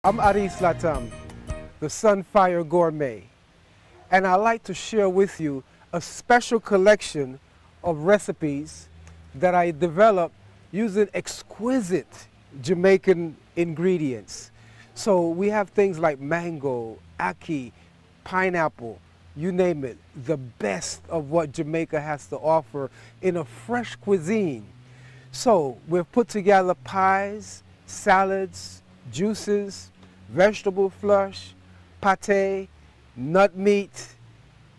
I'm Aris Latham, the Sunfire Gourmet, and I'd like to share with you a special collection of recipes that I developed using exquisite Jamaican ingredients. So we have things like mango, ackee, pineapple, you name it, the best of what Jamaica has to offer in a fresh cuisine. So we've put together pies, salads, juices, vegetable flush, pate, nut meat.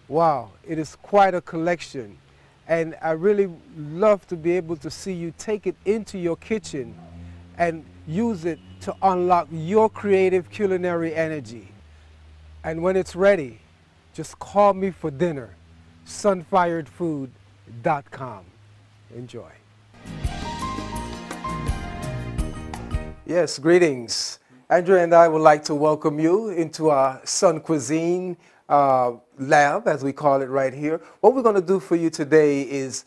Wow, it is quite a collection. And I really love to be able to see you take it into your kitchen and use it to unlock your creative culinary energy. And when it's ready, just call me for dinner. sunfiredfood.com. Enjoy. Yes, greetings. Andrea and I would like to welcome you into our Sun Cuisine lab, as we call it right here. What we're going to do for you today is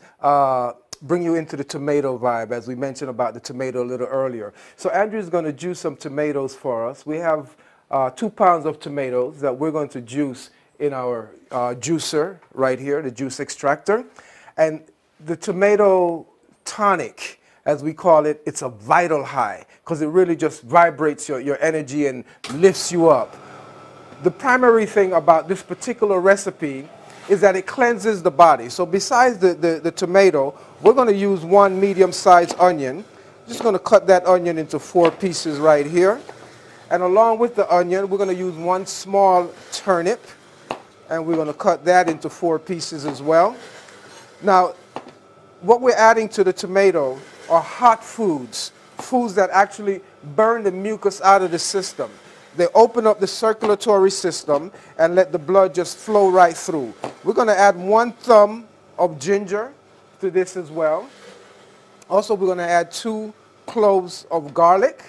bring you into the tomato vibe, as we mentioned about the tomato a little earlier. So Andrea's going to juice some tomatoes for us. We have 2 pounds of tomatoes that we're going to juice in our juicer right here, the juice extractor. And the tomato tonic, as we call it, it's a vital high because it really just vibrates your energy and lifts you up. The primary thing about this particular recipe is that it cleanses the body. So besides the tomato, we're going to use 1 medium-sized onion. Just going to cut that onion into 4 pieces right here. And along with the onion, we're going to use 1 small turnip. And we're going to cut that into 4 pieces as well. Now, what we're adding to the tomato are hot foods, foods that actually burn the mucus out of the system. They open up the circulatory system and let the blood just flow right through. We're going to add 1 thumb of ginger to this as well. Also, we're going to add 2 cloves of garlic.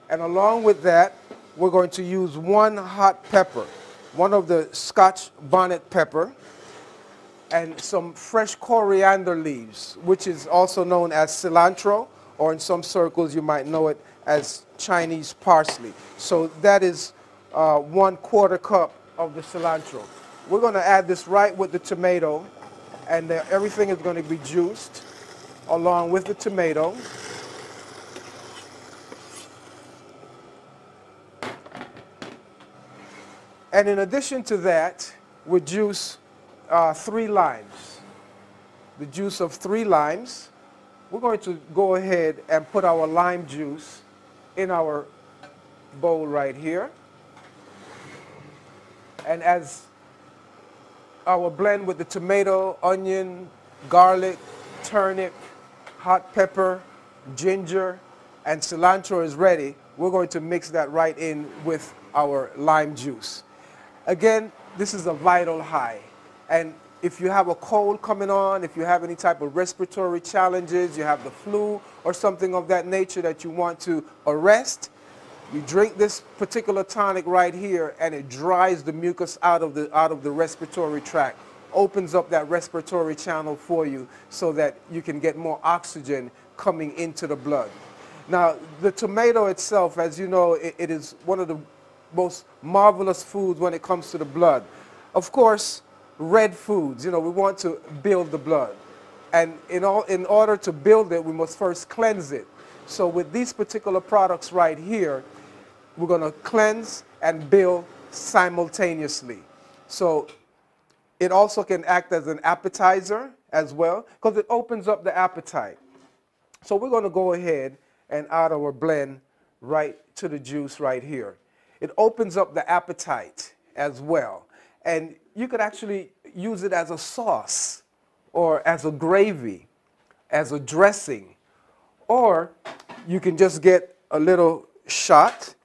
And along with that, we're going to use 1 hot pepper, one of the Scotch bonnet pepper, and some fresh coriander leaves, which is also known as cilantro, or in some circles you might know it as Chinese parsley. So that is 1/4 cup of the cilantro. We're going to add this right with the tomato, and everything is going to be juiced along with the tomato. And in addition to that, we juice 3 limes, the juice of 3 limes. We're going to go ahead and put our lime juice in our bowl right here. And as our blend with the tomato, onion, garlic, turnip, hot pepper, ginger, and cilantro is ready, we're going to mix that right in with our lime juice. Again, this is a vital high. And if you have a cold coming on, if you have any type of respiratory challenges, you have the flu or something of that nature that you want to arrest, you drink this particular tonic right here and it dries the mucus out of the respiratory tract, opens up that respiratory channel for you so that you can get more oxygen coming into the blood. Now, the tomato itself, as you know, it is one of the most marvelous foods when it comes to the blood. Of course, red foods, we want to build the blood. And in order to build it, we must first cleanse it. So with these particular products right here, we're going to cleanse and build simultaneously. So it also can act as an appetizer as well, because it opens up the appetite. So we're going to go ahead and add our blend right to the juice right here. It opens up the appetite as well. And you could actually use it as a sauce or as a gravy, as a dressing. Or you can just get a little shot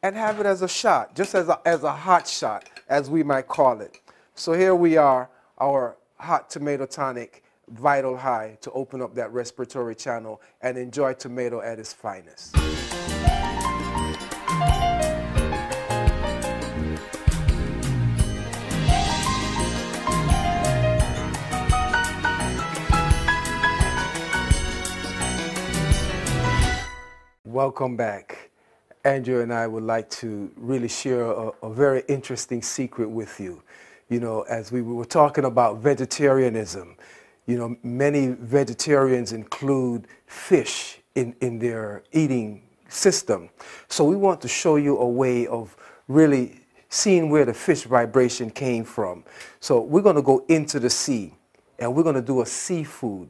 and have it as a shot, just as a hot shot, as we might call it. So here we are, our hot tomato tonic, vital high, to open up that respiratory channel and enjoy tomato at its finest. Welcome back. Andrew and I would like to really share a very interesting secret with you. You know, as we were talking about vegetarianism, you know, many vegetarians include fish in their eating system. So we want to show you a way of really seeing where the fish vibration came from. So we're going to go into the sea and we're going to do a seafood,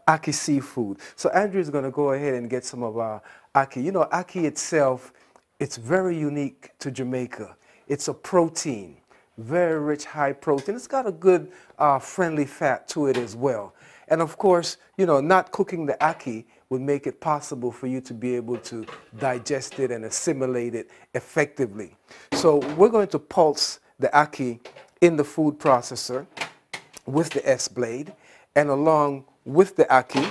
ackee seafood. So Andrew's going to go ahead and get some of our ackee. You know, ackee itself, it's very unique to Jamaica. It's a protein, very rich, high protein. It's got a good friendly fat to it as well. And of course, you know, not cooking the ackee would make it possible for you to be able to digest it and assimilate it effectively. So we're going to pulse the ackee in the food processor with the S-blade, and along with the ackee,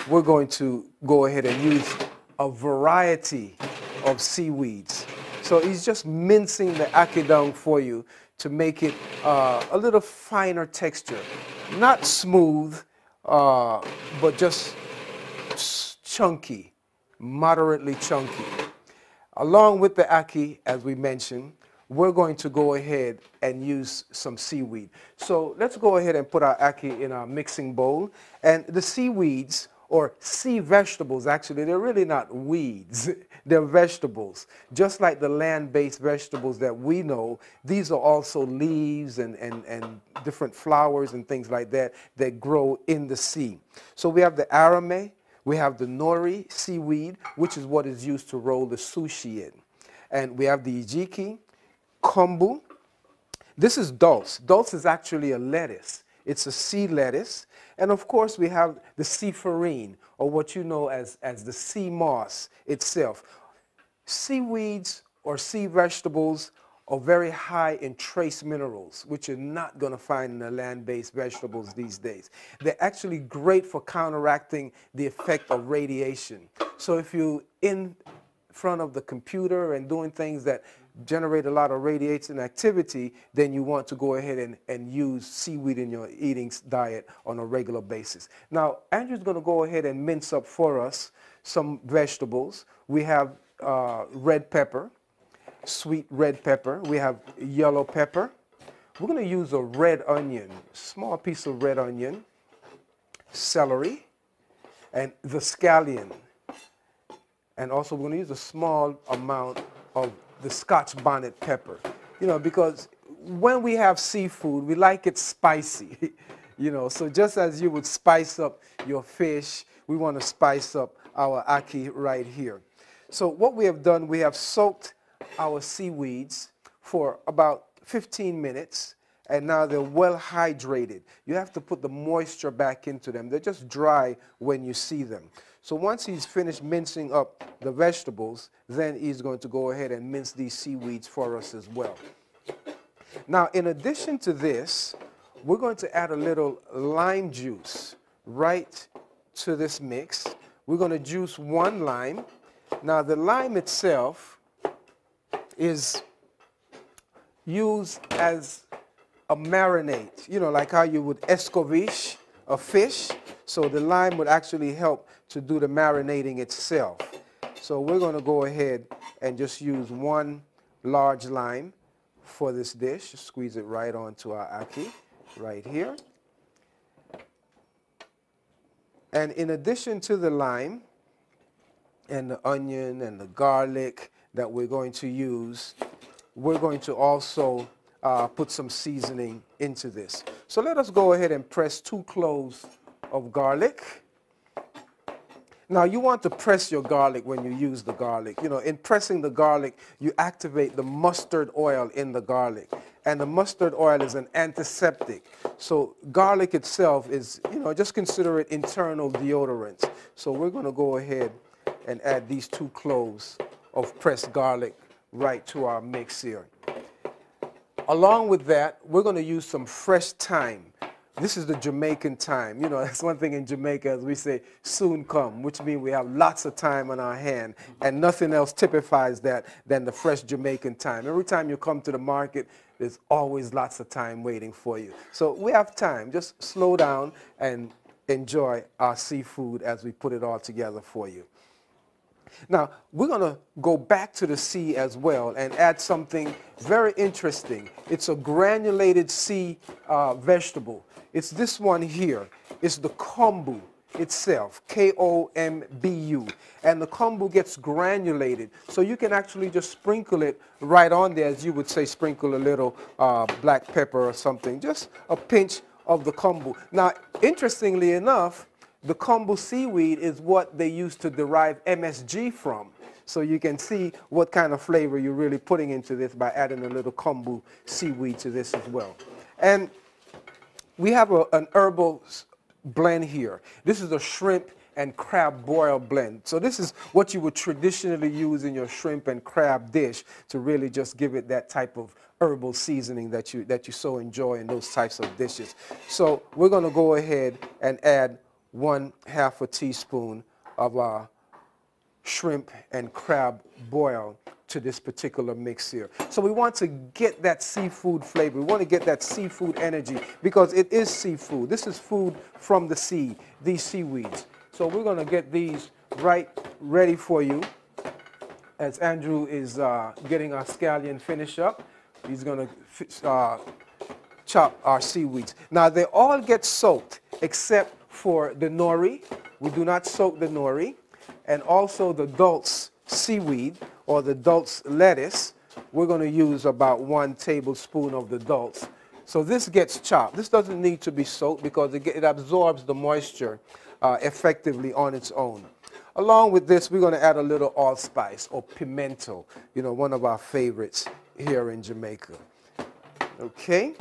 we're going to go ahead and use a variety of seaweeds. So he's just mincing the ackee down for you to make it a little finer texture. Not smooth, but just chunky, moderately chunky. Along with the ackee, as we mentioned, we're going to go ahead and use some seaweed. So let's go ahead and put our ackee in our mixing bowl. And the seaweeds, or sea vegetables, actually, they're really not weeds. They're vegetables. Just like the land-based vegetables that we know, these are also leaves and different flowers and things like that that grow in the sea. So we have the arame, we have the nori seaweed, which is what is used to roll the sushi in. And we have the ijiki, kombu. This is dulse. Dulse is actually a lettuce. It's a sea lettuce. And of course, we have the sea farine, or what you know as the sea moss itself. Seaweeds or sea vegetables are very high in trace minerals, which you're not going to find in the land-based vegetables these days. They're actually great for counteracting the effect of radiation. So if you're in front of the computer and doing things that generate a lot of radiation activity, then you want to go ahead and use seaweed in your eating diet on a regular basis. Now, Andrew's going to go ahead and mince up for us some vegetables. We have red pepper, sweet red pepper. We have yellow pepper. We're going to use a red onion, small piece of red onion, celery, and the scallion. And also we're going to use a small amount of the Scotch bonnet pepper, you know, because when we have seafood, we like it spicy, you know, so just as you would spice up your fish, we want to spice up our ackee right here. So what we have done, we have soaked our seaweeds for about 15 minutes, and now they're well hydrated. You have to put the moisture back into them. They're just dry when you see them. So once he's finished mincing up the vegetables, then he's going to go ahead and mince these seaweeds for us as well. Now, in addition to this, we're going to add a little lime juice right to this mix. We're going to juice one lime. Now, the lime itself is used as a marinade, you know, like how you would escovitch a fish. So the lime would actually help to do the marinating itself. So we're going to go ahead and just use one large lime for this dish. Just squeeze it right onto our ackee right here. And in addition to the lime and the onion and the garlic that we're going to use, we're going to also put some seasoning into this. So let us go ahead and press 2 cloves of garlic. Now, you want to press your garlic when you use the garlic. You know, in pressing the garlic, you activate the mustard oil in the garlic. And the mustard oil is an antiseptic. So garlic itself is, you know, just consider it internal deodorant. So we're going to go ahead and add these 2 cloves of pressed garlic right to our mix here. Along with that, we're going to use some fresh thyme. This is the Jamaican thyme. You know, that's one thing in Jamaica, as we say, soon come, which means we have lots of time on our hand, and nothing else typifies that than the fresh Jamaican thyme. Every time you come to the market, there's always lots of time waiting for you. So we have time. Just slow down and enjoy our seafood as we put it all together for you. Now, we're going to go back to the sea as well and add something very interesting. It's a granulated sea vegetable. It's this one here. It's the kombu itself, Kombu. And the kombu gets granulated. So you can actually just sprinkle it right on there, as you would say, sprinkle a little black pepper or something. Just a pinch of the kombu. Now, interestingly enough, the kombu seaweed is what they use to derive MSG from. So you can see what kind of flavor you're really putting into this by adding a little kombu seaweed to this as well. And we have an herbal blend here. This is a shrimp and crab boil blend. So this is what you would traditionally use in your shrimp and crab dish to really just give it that type of herbal seasoning that you so enjoy in those types of dishes. So we're going to go ahead and add 1/2 teaspoon of shrimp and crab boil to this particular mix here. So we want to get that seafood flavor. We want to get that seafood energy because it is seafood. This is food from the sea, these seaweeds. So we're going to get these right ready for you as Andrew is getting our scallion finished up. He's going to chop our seaweeds. Now they all get soaked except for the nori. We do not soak the nori. And also the Dulce seaweed or the Dulce lettuce. We're going to use about 1 tablespoon of the Dulce. So this gets chopped. This doesn't need to be soaked because it absorbs the moisture effectively on its own. Along with this, we're going to add a little allspice or pimento, you know, one of our favorites here in Jamaica. Okay?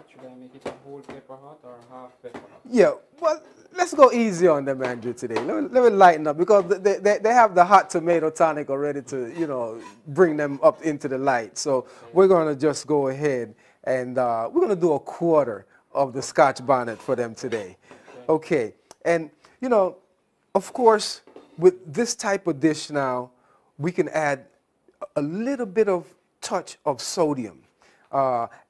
Should I make it a whole pepper hot or half pepper hot? Yeah, well, let's go easy on them, Andrew, today. Let me lighten up because they have the hot tomato tonic already to, you know, bring them up into the light. So we're going to just go ahead and we're going to do a quarter of the Scotch bonnet for them today. Okay. And, you know, of course, with this type of dish now, we can add a little bit of touch of sodium.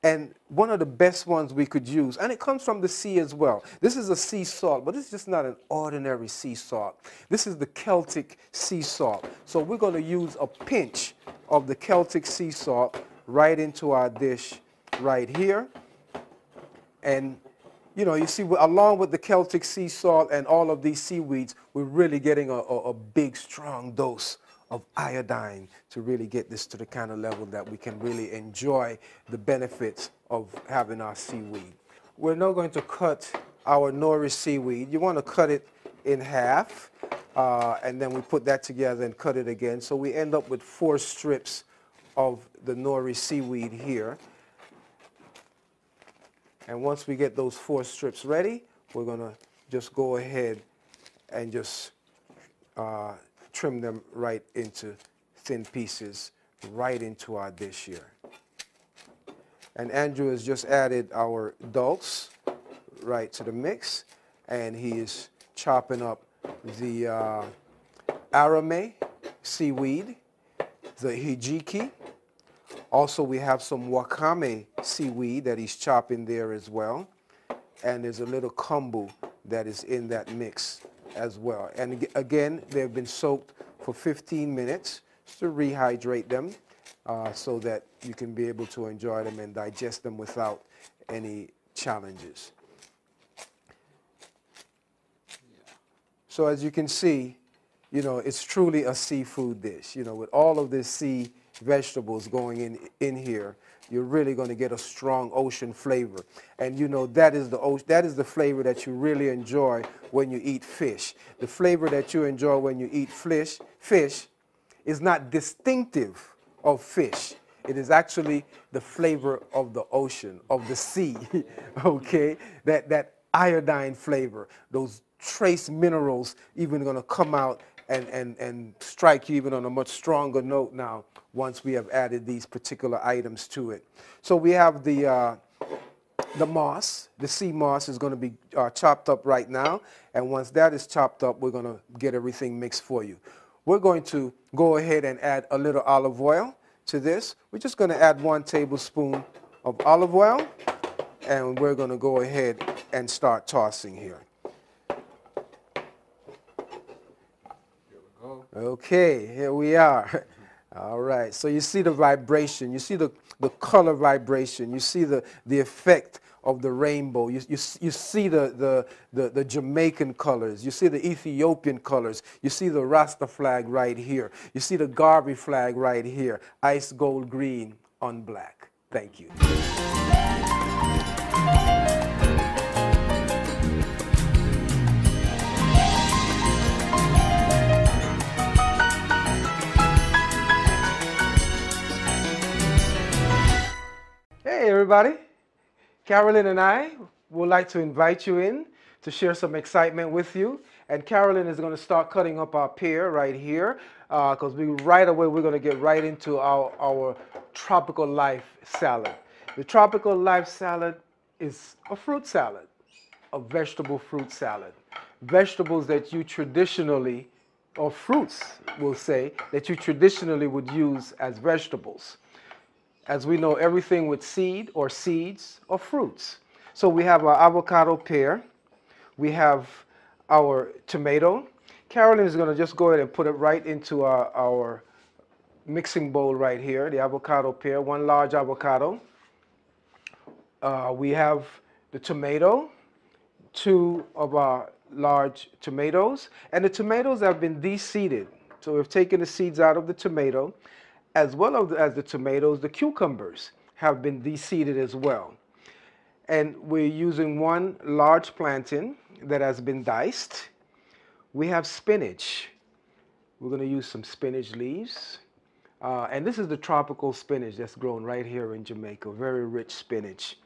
And one of the best ones we could use, and it comes from the sea as well. This is a sea salt, but it's just not an ordinary sea salt. This is the Celtic sea salt. So we're going to use a pinch of the Celtic sea salt right into our dish right here. And, you know, you see, along with the Celtic sea salt and all of these seaweeds, we're really getting a big, strong dose of iodine to really get this to the kind of level that we can really enjoy the benefits of having our seaweed. We're now going to cut our nori seaweed. You want to cut it in half, and then we put that together and cut it again. So we end up with 4 strips of the nori seaweed here. And once we get those 4 strips ready, we're going to just go ahead and just trim them right into thin pieces, right into our dish here. And Andrew has just added our dulse right to the mix, and he is chopping up the arame seaweed, the hijiki. Also, we have some wakame seaweed that he's chopping there as well. And there's a little kombu that is in that mix as well. And again, they've been soaked for 15 minutes to rehydrate them so that you can be able to enjoy them and digest them without any challenges. So as you can see, you know, it's truly a seafood dish. You know, with all of this sea vegetables going in here, you're really going to get a strong ocean flavor. And you know, that is the flavor that you really enjoy when you eat fish. The flavor that you enjoy when you eat fish is not distinctive of fish. It is actually the flavor of the ocean, of the sea, okay? That iodine flavor, those trace minerals even going to come out and strike you even on a much stronger note now once we have added these particular items to it. So we have the moss. The sea moss is going to be chopped up right now, and once that is chopped up, we're going to get everything mixed for you. We're going to go ahead and add a little olive oil to this. We're just going to add 1 tablespoon of olive oil, and we're going to go ahead and start tossing here. Okay, here we are. All right, so you see the vibration, you see the color vibration, you see the effect of the rainbow, you see the Jamaican colors, you see the Ethiopian colors, you see the Rasta flag right here, you see the Garvey flag right here, ice gold green on black. Thank you. Hey everybody, Carolyn and I would like to invite you in to share some excitement with you. And Carolyn is going to start cutting up our pear right here because right away we're going to get right into our tropical life salad. The tropical life salad is a fruit salad, a vegetable fruit salad. Vegetables that you traditionally, or fruits, we'll say, that you traditionally would use as vegetables. As we know, everything with seed or seeds or fruits. So we have our avocado pear. We have our tomato. Carolyn is going to just go ahead and put it right into our mixing bowl right here, the avocado pear, one large avocado. We have the tomato, two of our large tomatoes, and the tomatoes have been de-seeded. So we've taken the seeds out of the tomato, as well as the tomatoes. The cucumbers have been de-seeded as well. And we're using one large plantain that has been diced. We have spinach. We're going to use some spinach leaves. And this is the tropical spinach that's grown right here in Jamaica, very rich spinach.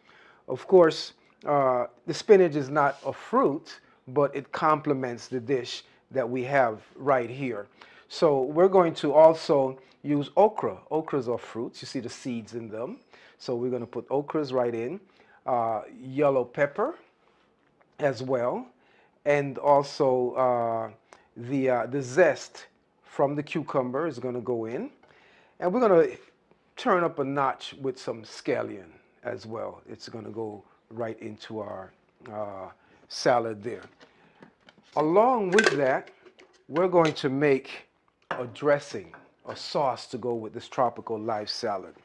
Of course, the spinach is not a fruit, but it complements the dish that we have right here. So we're going to also use okra. Okras are fruits. You see the seeds in them. So we're going to put okras right in. Yellow pepper as well. And also the zest from the cucumber is going to go in. And we're going to turn up a notch with some scallion as well. It's going to go right into our salad there. Along with that, we're going to make a dressing, a sauce to go with this tropical life salad.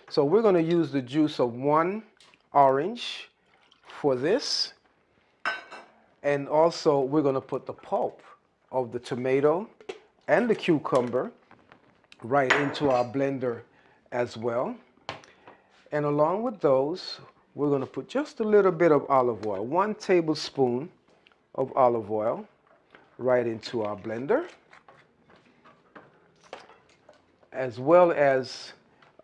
So we're going to use the juice of one orange for this. And also we're going to put the pulp of the tomato and the cucumber right into our blender as well. And along with those, we're going to put just a little bit of olive oil, 1 tablespoon of olive oil right into our blender, as well as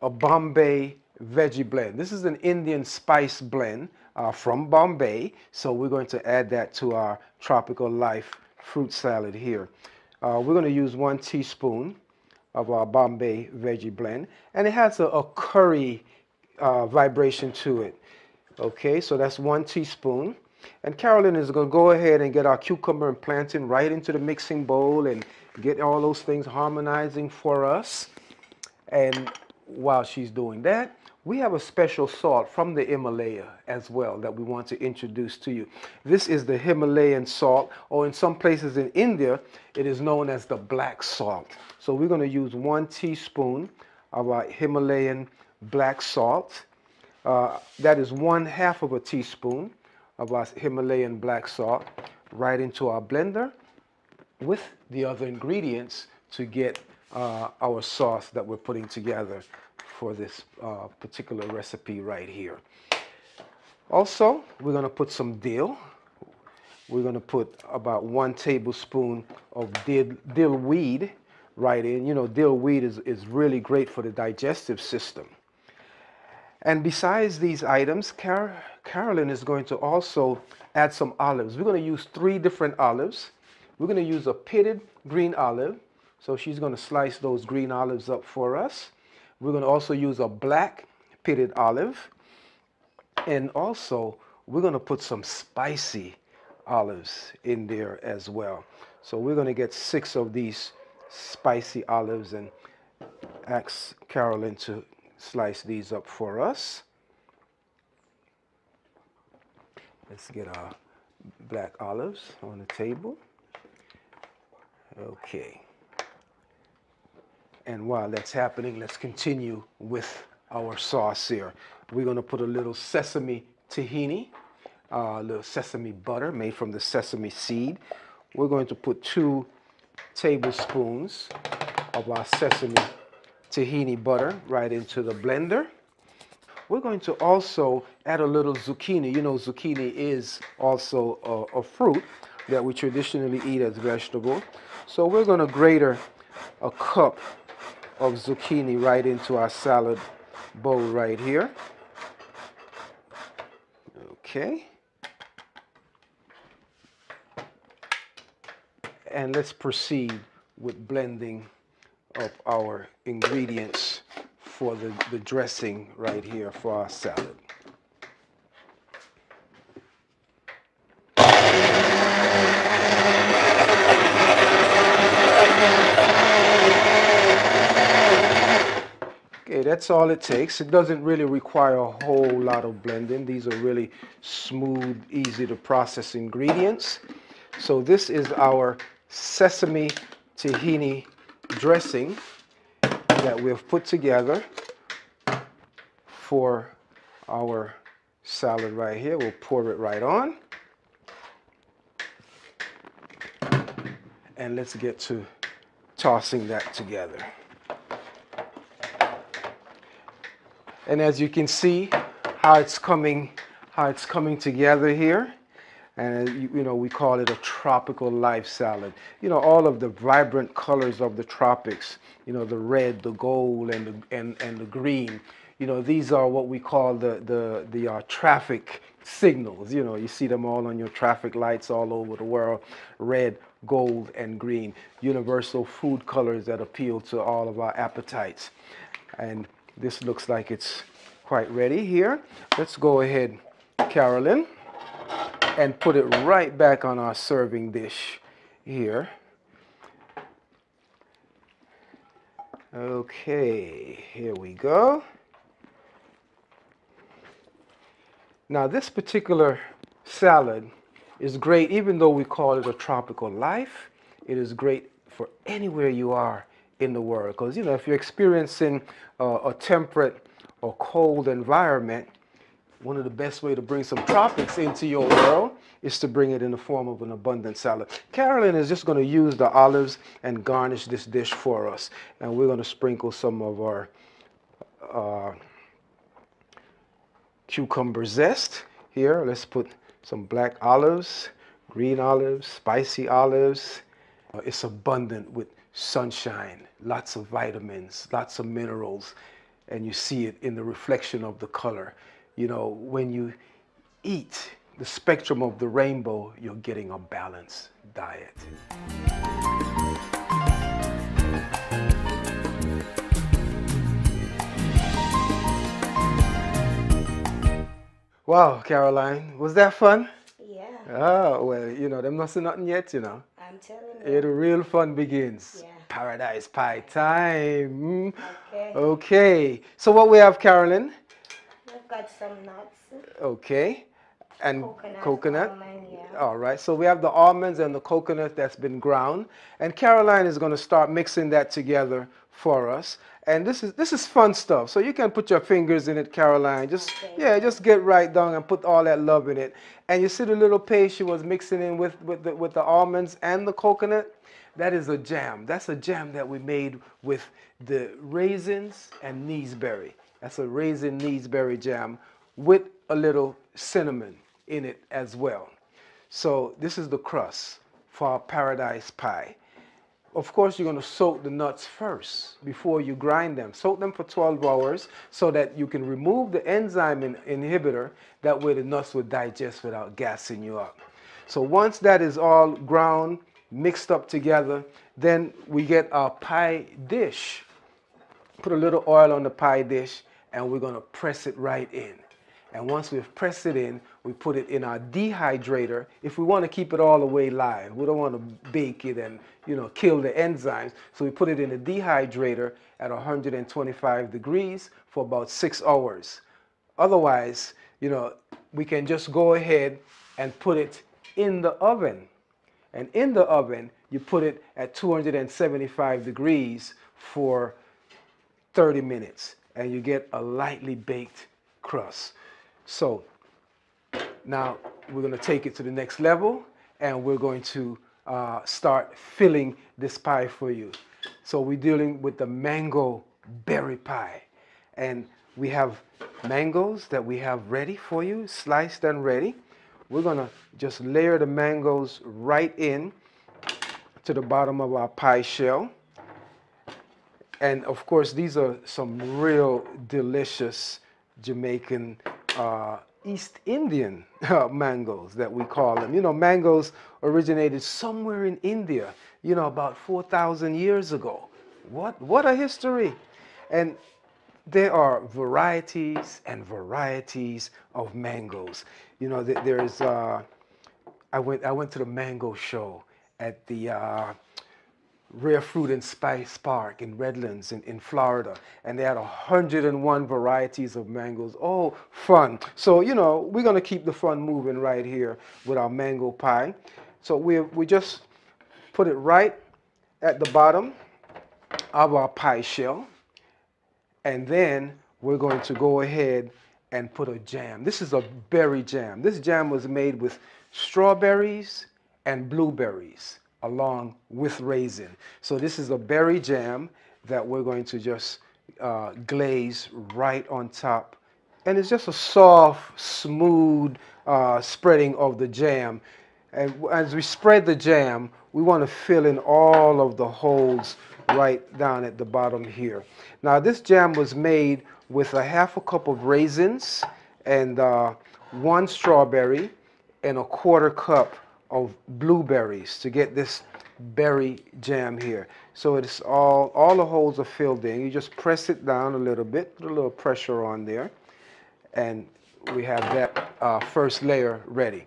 a Bombay veggie blend. This is an Indian spice blend from Bombay, so we're going to add that to our tropical life fruit salad here. We're going to use 1 teaspoon of our Bombay veggie blend, and it has a curry vibration to it. Okay, so that's 1 teaspoon. And Carolyn is going to go ahead and get our cucumber and plantain right into the mixing bowl and get all those things harmonizing for us. And while she's doing that, we have a special salt from the Himalaya as well that we want to introduce to you. This is the Himalayan salt, or in some places in India, it is known as the black salt. So we're going to use 1 teaspoon of our Himalayan black salt. That is 1/2 of a teaspoon of our Himalayan black salt right into our blender with the other ingredients to get our sauce that we're putting together for this particular recipe right here. Also, we're going to put some dill. We're going to put about 1 tablespoon of dill weed right in. You know, dill weed is really great for the digestive system. And besides these items, Carolyn is going to also add some olives. We're going to use 3 different olives. We're going to use a pitted green olive. So she's going to slice those green olives up for us. We're going to also use a black pitted olive. And also, we're going to put some spicy olives in there as well. So we're going to get 6 of these spicy olives and ask Carolyn to slice these up for us. Let's get our black olives on the table. Okay. And while that's happening, let's continue with our sauce here. We're going to put a little sesame tahini, a little sesame butter made from the sesame seed. We're going to put 2 tablespoons of our sesame tahini butter right into the blender. We're going to also add a little zucchini. You know, zucchini is also a fruit that we traditionally eat as vegetable. So we're going to grate a cup of zucchini right into our salad bowl right here. Okay. And let's proceed with blending up our ingredients for the dressing right here for our salad. Okay, that's all it takes. It doesn't really require a whole lot of blending. These are really smooth, easy to process ingredients. So this is our sesame tahini dressing that we've put together for our salad right here. We'll pour it right on. And let's get to tossing that together. And as you can see how it's coming together here. And you know, we call it a tropical life salad. You know, all of the vibrant colors of the tropics, you know, the red, the gold, and the green. You know, these are what we call the traffic signals. You know, you see them all on your traffic lights all over the world. Red, gold, and green. Universal food colors that appeal to all of our appetites. And this looks like it's quite ready here. Let's go ahead, Carolyn, and put it right back on our serving dish here. Okay, here we go. Now this particular salad is great, even though we call it a tropical life, it is great for anywhere you are in the world. Because, you know, if you're experiencing a temperate or cold environment, one of the best way to bring some tropics into your world is to bring it in the form of an abundant salad. Carolyn is just going to use the olives and garnish this dish for us. And we're going to sprinkle some of our cucumber zest here. Let's put some black olives, green olives, spicy olives. It's abundant with sunshine, lots of vitamins, lots of minerals, and you see it in the reflection of the color. You know, when you eat the spectrum of the rainbow, you're getting a balanced diet. Wow, Caroline, was that fun? Yeah. Oh, well, you know, them not see nothing yet, you know. I'm telling you. The real fun begins. Yeah. Paradise pie time. Okay. Okay. So what we have, Carolyn? I've got some nuts. Okay. And coconut. Almond, yeah. All right. So we have the almonds and the coconut that's been ground. And Caroline is going to start mixing that together for us. And this is fun stuff. So you can put your fingers in it, Caroline. Just just get right down and put all that love in it. And you see the little paste she was mixing in with the almonds and the coconut? That is a jam. That's a jam that we made with the raisins and kneesberry. That's a raisin kneesberry jam with a little cinnamon in it as well. So this is the crust for our paradise pie. Of course, you're going to soak the nuts first before you grind them. Soak them for 12 hours so that you can remove the enzyme inhibitor. That way the nuts will digest without gassing you up. So once that is all ground, mixed up together, then we get our pie dish. Put a little oil on the pie dish and we're going to press it right in. And once we've pressed it in, we put it in our dehydrator if we want to keep it all the way live. We don't want to bake it and, you know, kill the enzymes. So we put it in a dehydrator at 125 degrees for about 6 hours. Otherwise, you know, we can just go ahead and put it in the oven. And in the oven, you put it at 275 degrees for 30 minutes, and you get a lightly baked crust. So now we're going to take it to the next level, and we're going to start filling this pie for you. So we're dealing with the mango berry pie, and we have mangoes that we have ready for you, sliced and ready. We're going to just layer the mangoes right in to the bottom of our pie shell. And of course, these are some real delicious Jamaican East Indian mangoes that we call them. You know, mangoes originated somewhere in India, you know, about 4,000 years ago. What a history. And there are varieties and varieties of mangoes. You know, there's, I went to the mango show at the Rare Fruit and Spice Park in Redlands in Florida, and they had 101 varieties of mangoes. Oh, fun. So, you know, we're going to keep the fun moving right here with our mango pie. So we just put it right at the bottom of our pie shell, and then we're going to go ahead and put a jam. This is a berry jam. This jam was made with strawberries and blueberries along with raisin. So this is a berry jam that we're going to just glaze right on top. And it's just a soft, smooth spreading of the jam. And as we spread the jam, we want to fill in all of the holes right down at the bottom here. Now this jam was made with a half a cup of raisins and 1 strawberry and a 1/4 cup of blueberries to get this berry jam here. So it's all the holes are filled in. You just press it down a little bit, put a little pressure on there, and we have that first layer ready.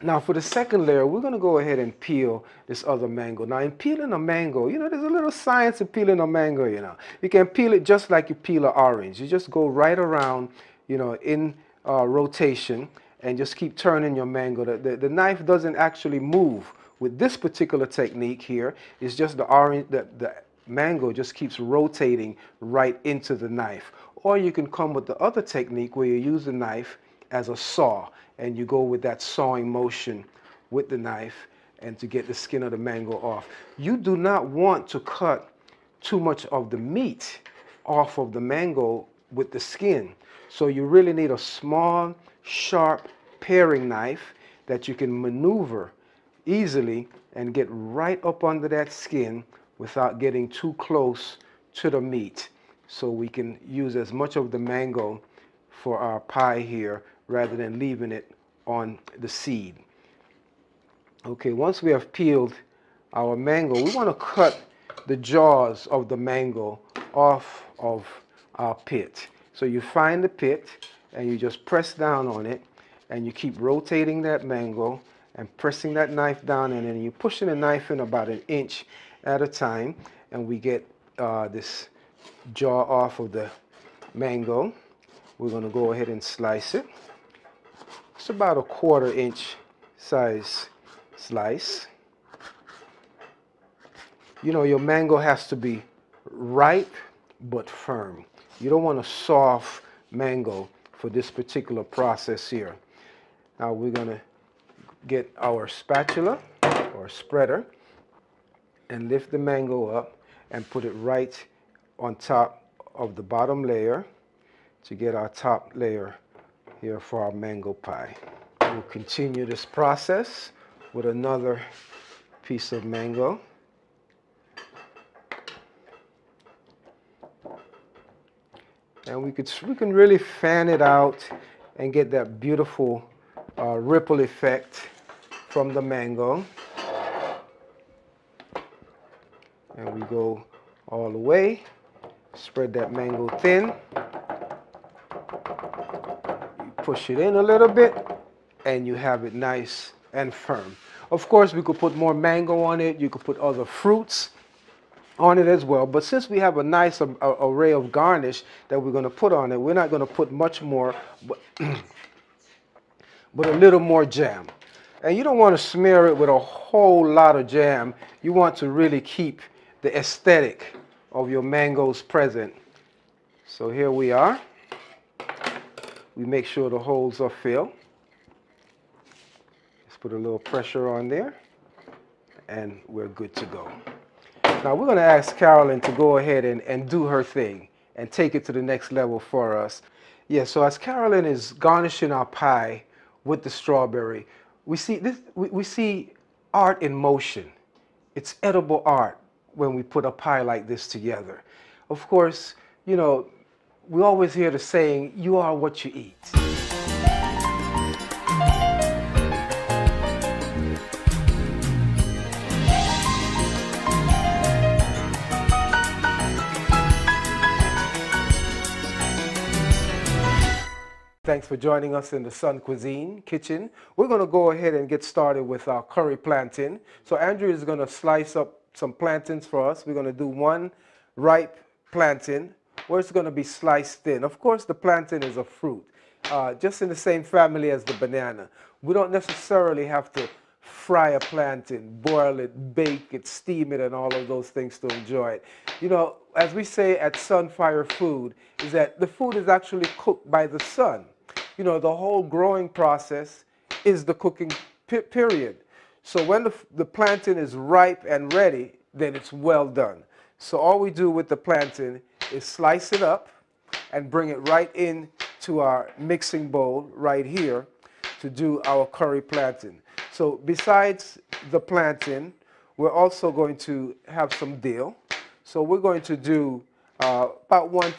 Now for the second layer, we're going to go ahead and peel this other mango. Now in peeling a mango, you know, there's a little science in peeling a mango, you know. You can peel it just like you peel an orange. You just go right around, you know, in rotation, and just keep turning your mango. The knife doesn't actually move. With this particular technique here, it's just the mango just keeps rotating right into the knife. Or you can come with the other technique where you use the knife as a saw, and you go with that sawing motion with the knife and to get the skin of the mango off. You do not want to cut too much of the meat off of the mango with the skin. So you really need a small, sharp paring knife that you can maneuver easily and get right up under that skin without getting too close to the meat. So we can use as much of the mango for our pie here rather than leaving it on the seed. Okay, once we have peeled our mango, we want to cut the jaws of the mango off of our pit. So you find the pit and you just press down on it, and you keep rotating that mango and pressing that knife down, and then you're pushing the knife in about 1 inch at a time, and we get this jaw off of the mango. We're going to go ahead and slice it. It's about a 1/4 inch size slice. You know, your mango has to be ripe but firm. You don't want a soft mango for this particular process here. Now we're going to get our spatula or spreader and lift the mango up and put it right on top of the bottom layer to get our top layer here for our mango pie. We'll continue this process with another piece of mango. And we can really fan it out and get that beautiful ripple effect from the mango. And we go all the way, spread that mango thin. You push it in a little bit and you have it nice and firm. Of course, we could put more mango on it. You could put other fruits on it as well, but since we have a nice array of garnish that we're going to put on it, we're not going to put much more, but a little more jam. And you don't want to smear it with a whole lot of jam. You want to really keep the aesthetic of your mangoes present. So here we are. We make sure the holes are filled. Let's put a little pressure on there, and we're good to go. Now we're going to ask Carolyn to go ahead and do her thing and take it to the next level for us. Yeah, so as Carolyn is garnishing our pie with the strawberry, we see art in motion. It's edible art when we put a pie like this together. Of course, you know, we always hear the saying, you are what you eat. Thanks for joining us in the Sun Cuisine kitchen. We're going to go ahead and get started with our curry plantain. So Andrew is going to slice up some plantains for us. We're going to do one ripe plantain where it's going to be sliced thin. Of course, the plantain is a fruit, just in the same family as the banana. We don't necessarily have to fry a plantain, boil it, bake it, steam it, and all of those things to enjoy it. You know, as we say at Sunfire Food, is that the food is actually cooked by the sun. You know, the whole growing process is the cooking period. So when the plantain is ripe and ready, then it's well done. So all we do with the plantain is slice it up and bring it right in to our mixing bowl right here to do our curry plantain. So besides the plantain, we're also going to have some dill. So we're going to do about 1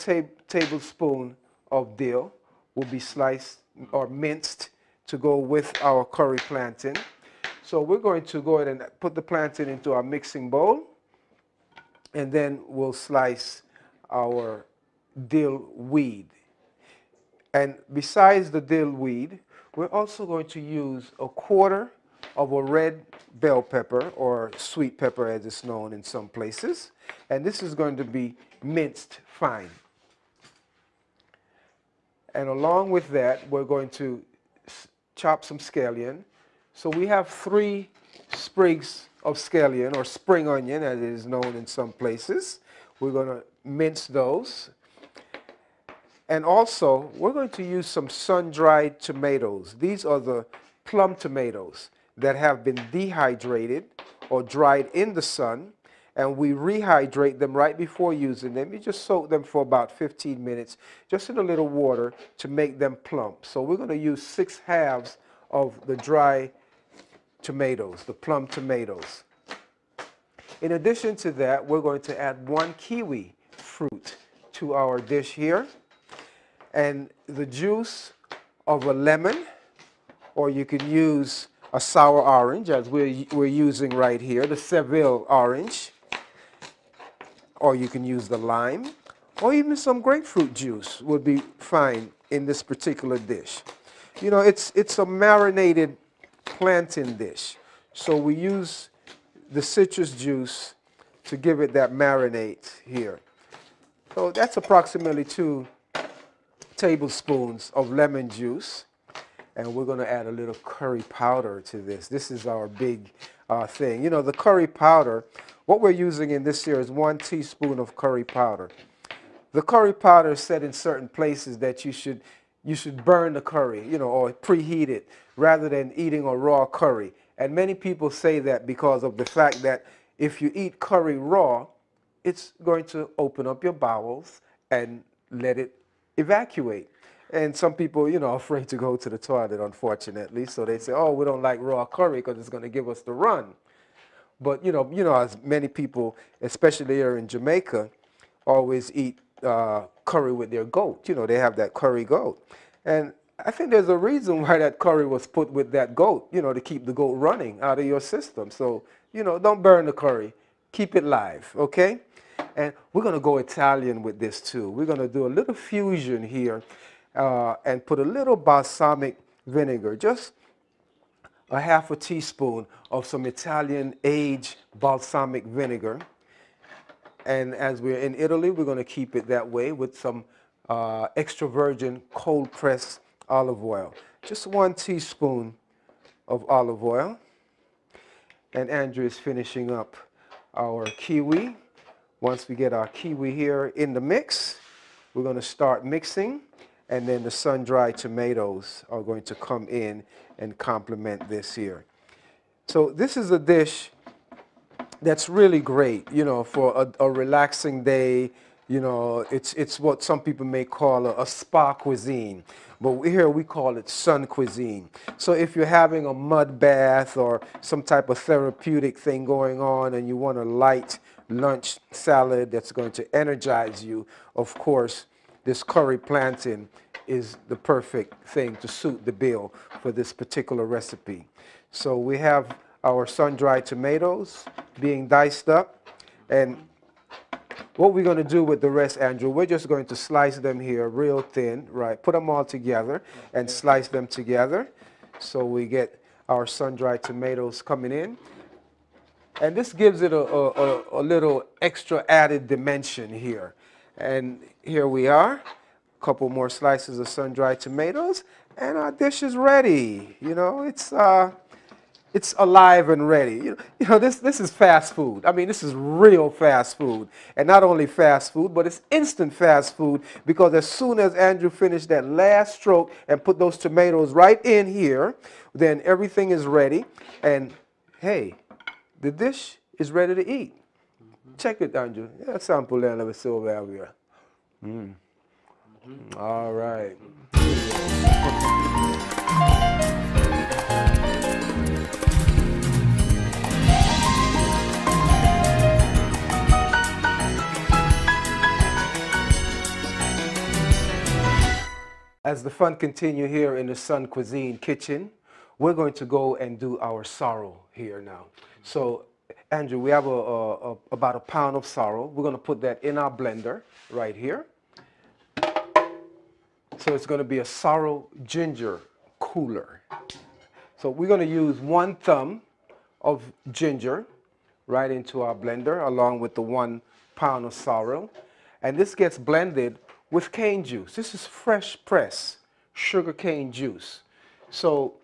tablespoon of dill will be sliced or minced to go with our curry plantain. So we're going to go ahead and put the plantain into our mixing bowl, and then we'll slice our dill weed. And besides the dill weed, we're also going to use 1/4 of a red bell pepper, or sweet pepper as it's known in some places. And this is going to be minced fine. And along with that, we're going to chop some scallion. So we have 3 sprigs of scallion, or spring onion as it is known in some places. We're going to mince those. And also, we're going to use some sun-dried tomatoes. These are the plum tomatoes that have been dehydrated or dried in the sun, and we rehydrate them right before using them. You just soak them for about 15 minutes, just in a little water to make them plump. So we're going to use 6/2 of the dry tomatoes, the plum tomatoes. In addition to that, we're going to add 1 kiwi fruit to our dish here, and the juice of a lemon, or you can use a sour orange, as we're using right here, the Seville orange, or you can use the lime, or even some grapefruit juice would be fine in this particular dish. You know, it's a marinated plantain dish, so we use the citrus juice to give it that marinade here. So that's approximately 2 tablespoons of lemon juice. And we're going to add a little curry powder to this. This is our big thing. You know, the curry powder, what we're using in this here is 1 teaspoon of curry powder. The curry powder is said in certain places that you should burn the curry, you know, or preheat it rather than eating a raw curry. And many people say that because of the fact that if you eat curry raw, it's going to open up your bowels and let it evacuate. And some people, you know, are afraid to go to the toilet, unfortunately. So they say, oh, we don't like raw curry because it's going to give us the run. But, you know, as many people, especially here in Jamaica, always eat curry with their goat. You know, they have that curry goat. And I think there's a reason why that curry was put with that goat, you know, to keep the goat running out of your system. So, you know, don't burn the curry. Keep it live, okay? And we're going to go Italian with this, too. We're going to do a little fusion here. And put a little balsamic vinegar, just a 1/2 teaspoon of some Italian aged balsamic vinegar. And as we're in Italy, we're going to keep it that way with some extra virgin cold pressed olive oil. Just 1 teaspoon of olive oil. And Andrew is finishing up our kiwi. Once we get our kiwi here in the mix, we're going to start mixing, and then the sun-dried tomatoes are going to come in and complement this here. So this is a dish that's really great, you know, for a relaxing day. You know, it's what some people may call a spa cuisine, but here we call it sun cuisine. So if you're having a mud bath or some type of therapeutic thing going on and you want a light lunch salad that's going to energize you, of course, this curry plantain is the perfect thing to suit the bill for this particular recipe. So we have our sun-dried tomatoes being diced up, and what we're going to do with the rest, Andrew, we're just going to slice them here real thin, right? Put them all together and slice them together so we get our sun-dried tomatoes coming in. And this gives it a little extra added dimension here. And here we are, a couple more slices of sun-dried tomatoes, and our dish is ready. You know, it's alive and ready. You know, this is fast food. I mean, this is real fast food. And not only fast food, but it's instant fast food, because as soon as Andrew finished that last stroke and put those tomatoes right in here, then everything is ready. And hey, the dish is ready to eat. Check it, Andrew. Yeah, sample that of silver here. All right. As the fun continue here in the Sun Cuisine kitchen, we're going to go and do our sorrel here now. So, Andrew, we have about a pound of sorrel. We're going to put that in our blender right here. So it's going to be a sorrel ginger cooler. So we're going to use 1 thumb of ginger right into our blender along with the 1 pound of sorrel. And this gets blended with cane juice. This is fresh pressed sugar cane juice. So,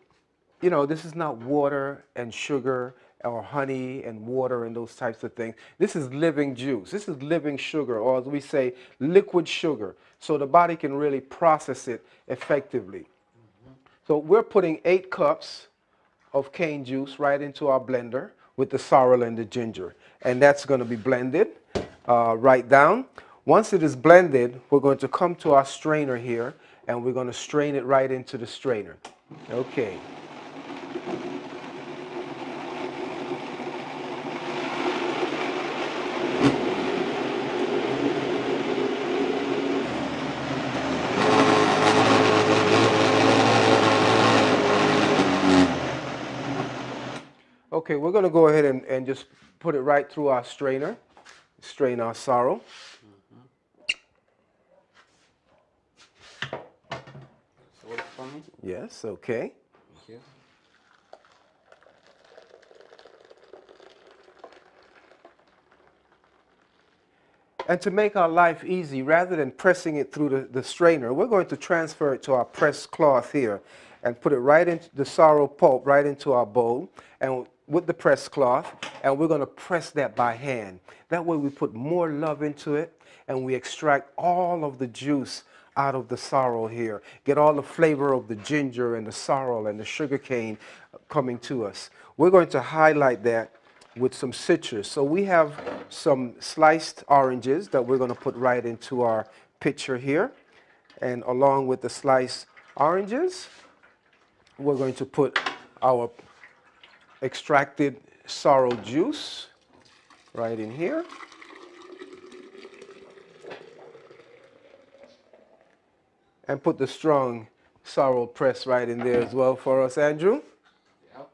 you know, this is not water and sugar or honey and water and those types of things. This is living juice. This is living sugar, or as we say, liquid sugar. So the body can really process it effectively. So we're putting 8 cups of cane juice right into our blender with the sorrel and the ginger. And that's going to be blended right down. Once it is blended, we're going to come to our strainer here, and we're going to strain it right into the strainer. Okay. Okay, we're going to go ahead and just put it right through our strainer, strain our sorrel. Yes, okay. Thank you. And to make our life easy, rather than pressing it through the strainer, we're going to transfer it to our press cloth here and put it right into the sorrel pulp right into our bowl and with the press cloth, and we're going to press that by hand. That way we put more love into it and we extract all of the juice out of the sorrel here. Get all the flavor of the ginger and the sorrel and the sugar cane coming to us. We're going to highlight that with some citrus. So we have some sliced oranges that we're going to put right into our pitcher here. And along with the sliced oranges, we're going to put our extracted sorrel juice right in here. And put the strong sorrel press right in there as well for us, Andrew. Yep.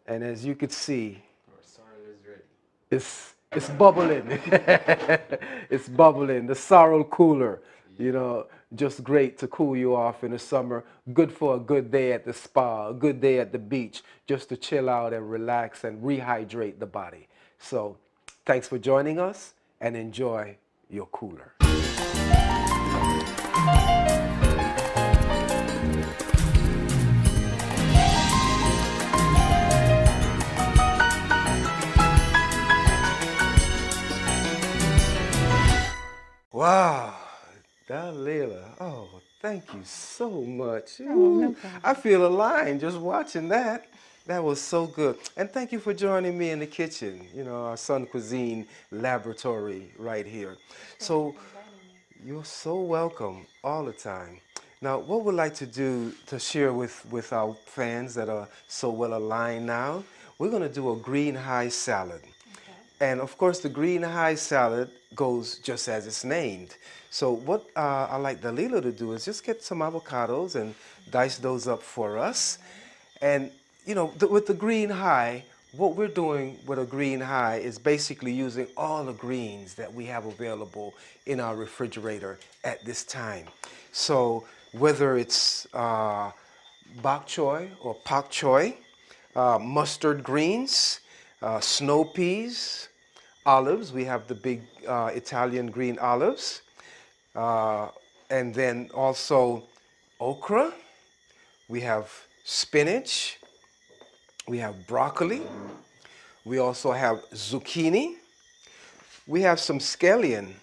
And as you could see, Our sorrel is ready. it's bubbling. It's bubbling. The sorrel cooler, you know, just great to cool you off in the summer. Good for a good day at the spa, a good day at the beach, just to chill out and relax and rehydrate the body. So thanks for joining us, and enjoy your cooler. Wow, Dalila. Oh, thank you so much. Oh, no Ooh, problem. I feel aligned just watching that. That was so good. And thank you for joining me in the kitchen, our Sun Cuisine laboratory right here. So you're so welcome all the time. Now, what we'd like to do to share with our fans that are so well aligned now, we're going to do a green high salad. And of course, the green high salad goes just as it's named. So what I like Dalila to do is just get some avocados and dice those up for us. And with the green high, what we're doing with a green high is basically using all the greens that we have available in our refrigerator at this time. So whether it's bok choy or pak choy, mustard greens, snow peas, olives. We have the big Italian green olives. And then also okra. We have spinach. We have broccoli. We also have zucchini. We have some scallion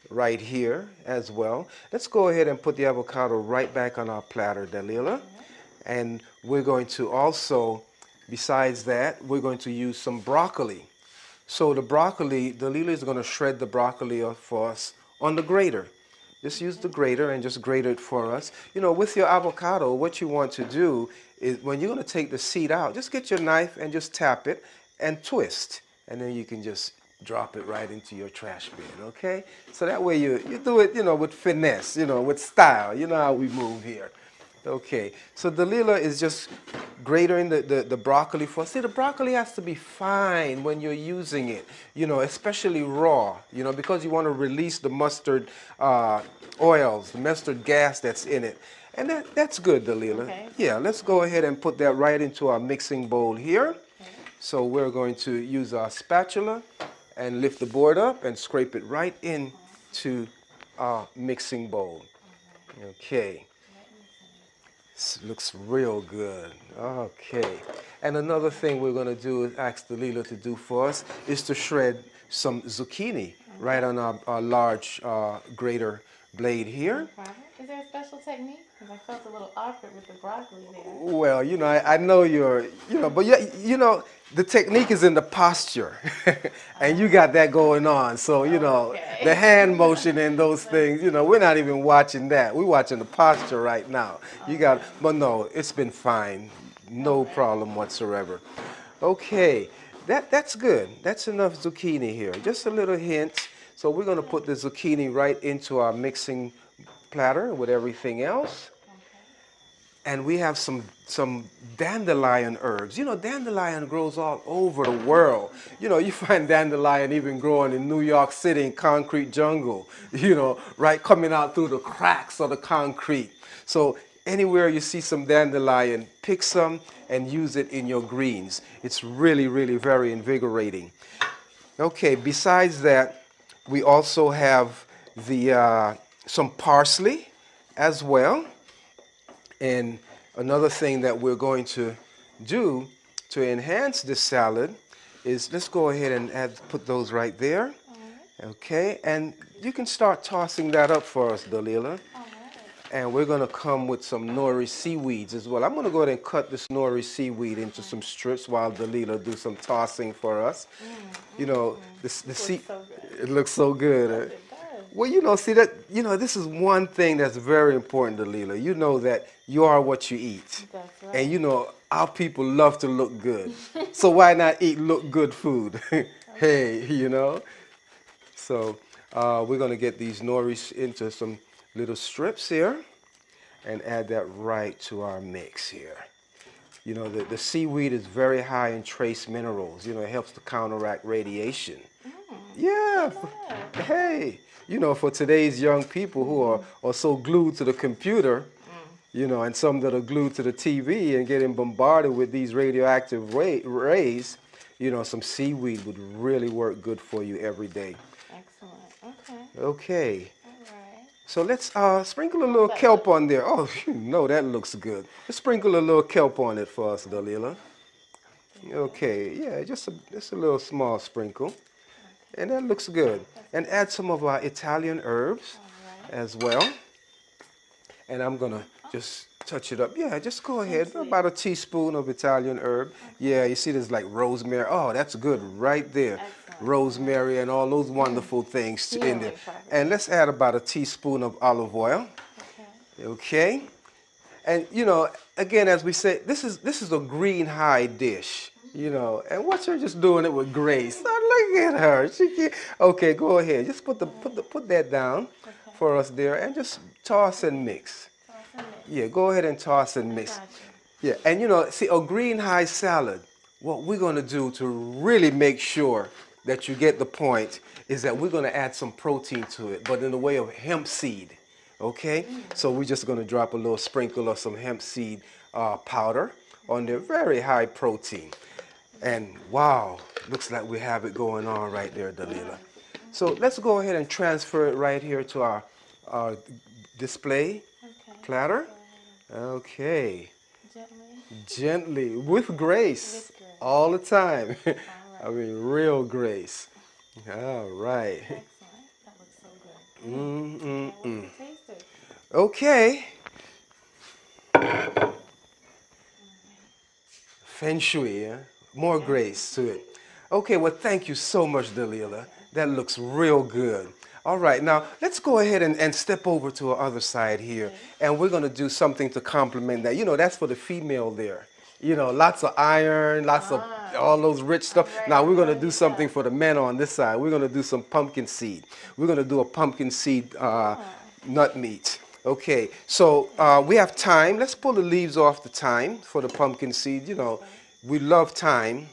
right here as well. Let's go ahead and put the avocado right back on our platter, Dalila. And we're going to also, besides that, we're going to use some broccoli. So the broccoli, Dalila is going to shred the broccoli for us on the grater. Just use the grater and just grate it for us. With your avocado, what you want to do is when you're going to take the seed out, just get your knife and just tap it and twist. And then you can just drop it right into your trash bin, okay? So that way you do it, with finesse, with style. You know how we move here. Okay, so Dalila is just grating the broccoli for us. See, the broccoli has to be fine when you're using it, especially raw, because you want to release the mustard oils, the mustard gas that's in it. And that's good, Dalila. Okay. Yeah, let's go ahead and put that right into our mixing bowl here. Okay. So we're going to use our spatula and lift the board up and scrape it right into our mixing bowl. Okay. This looks real good. Okay. And another thing we're going to do is ask Dalila to do for us is to shred some zucchini right on our large grater blade here. Is there a special technique? Because I felt a little awkward with the broccoli there. Well, I know you're, but the technique is in the posture. And you got that going on. So, Okay. the hand motion and those things, we're not even watching that. We're watching the posture right now. But no, it's been fine. No problem whatsoever. Okay, that's good. That's enough zucchini here. Just a little hint. So we're going to put the zucchini right into our mixing platter with everything else. And we have some dandelion herbs. Dandelion grows all over the world. You find dandelion even growing in New York City in concrete jungle, right coming out through the cracks of the concrete. So anywhere you see some dandelion, pick some and use it in your greens. It's really, really very invigorating. Okay, besides that, we also have some parsley as well. And another thing that we're going to do to enhance this salad is, let's go ahead and put those right there. Okay, and you can start tossing that up for us, Dalila. And we're going to come with some nori seaweeds as well. I'm going to go ahead and cut this nori seaweed into some strips while Dalila do some tossing for us. It looks so good. Well, see that, this is one thing that's very important, Dalila. You know that you are what you eat. That's right. And our people love to look good. So why not eat look good food? Hey, So we're going to get these noris into some little strips here and add that right to our mix here. The seaweed is very high in trace minerals. It helps to counteract radiation. Yeah. Hey, for today's young people who are so glued to the computer, and some that are glued to the TV and getting bombarded with these radioactive rays, some seaweed would really work good for you every day. Excellent. Okay. Okay. All right. So let's sprinkle a little kelp on there. Oh, that looks good. Let's sprinkle a little kelp on it for us, Dalila. Okay, yeah, just a little small sprinkle. And that looks good. and add some of our Italian herbs as well. And I'm gonna just touch it up. Yeah, just go ahead. About a teaspoon of Italian herb. Yeah, you see there's like rosemary. Oh, that's good right there. Rosemary and all those wonderful things in there. And let's add about a teaspoon of olive oil. Okay. And you know, again, as we say, this is a green high dish. You know, and watch her just doing it with grace. Oh, look at her. Okay, go ahead. Just put that down for us there, and just toss and mix. Yeah, go ahead and toss and mix. Yeah, and you know, see, a green high salad, what we're going to do to really make sure that you get the point is that we're going to add some protein to it, but in the way of hemp seed. Okay, so we're just going to drop a little sprinkle of some hemp seed powder on there, very high protein. And wow, looks like we have it going on right there, Dalila. So let's go ahead and transfer it right here to our display platter. Okay. Gently, with grace, all the time. I mean, real grace. All right. Excellent. That looks so good. Taste it. Okay. Feng Shui, yeah? More grace to it. Okay, well, thank you so much, Dalila. That looks real good. All right, now let's go ahead and step over to our other side here. And we're going to do something to complement that. You know, that's for the female there. You know, lots of iron, lots of all those rich stuff. Now we're going to do something for the men on this side. We're going to do some pumpkin seed. We're going to do a pumpkin seed nut meat. Okay, so we have thyme. Let's pull the leaves off the thyme for the pumpkin seed. You know, we love thyme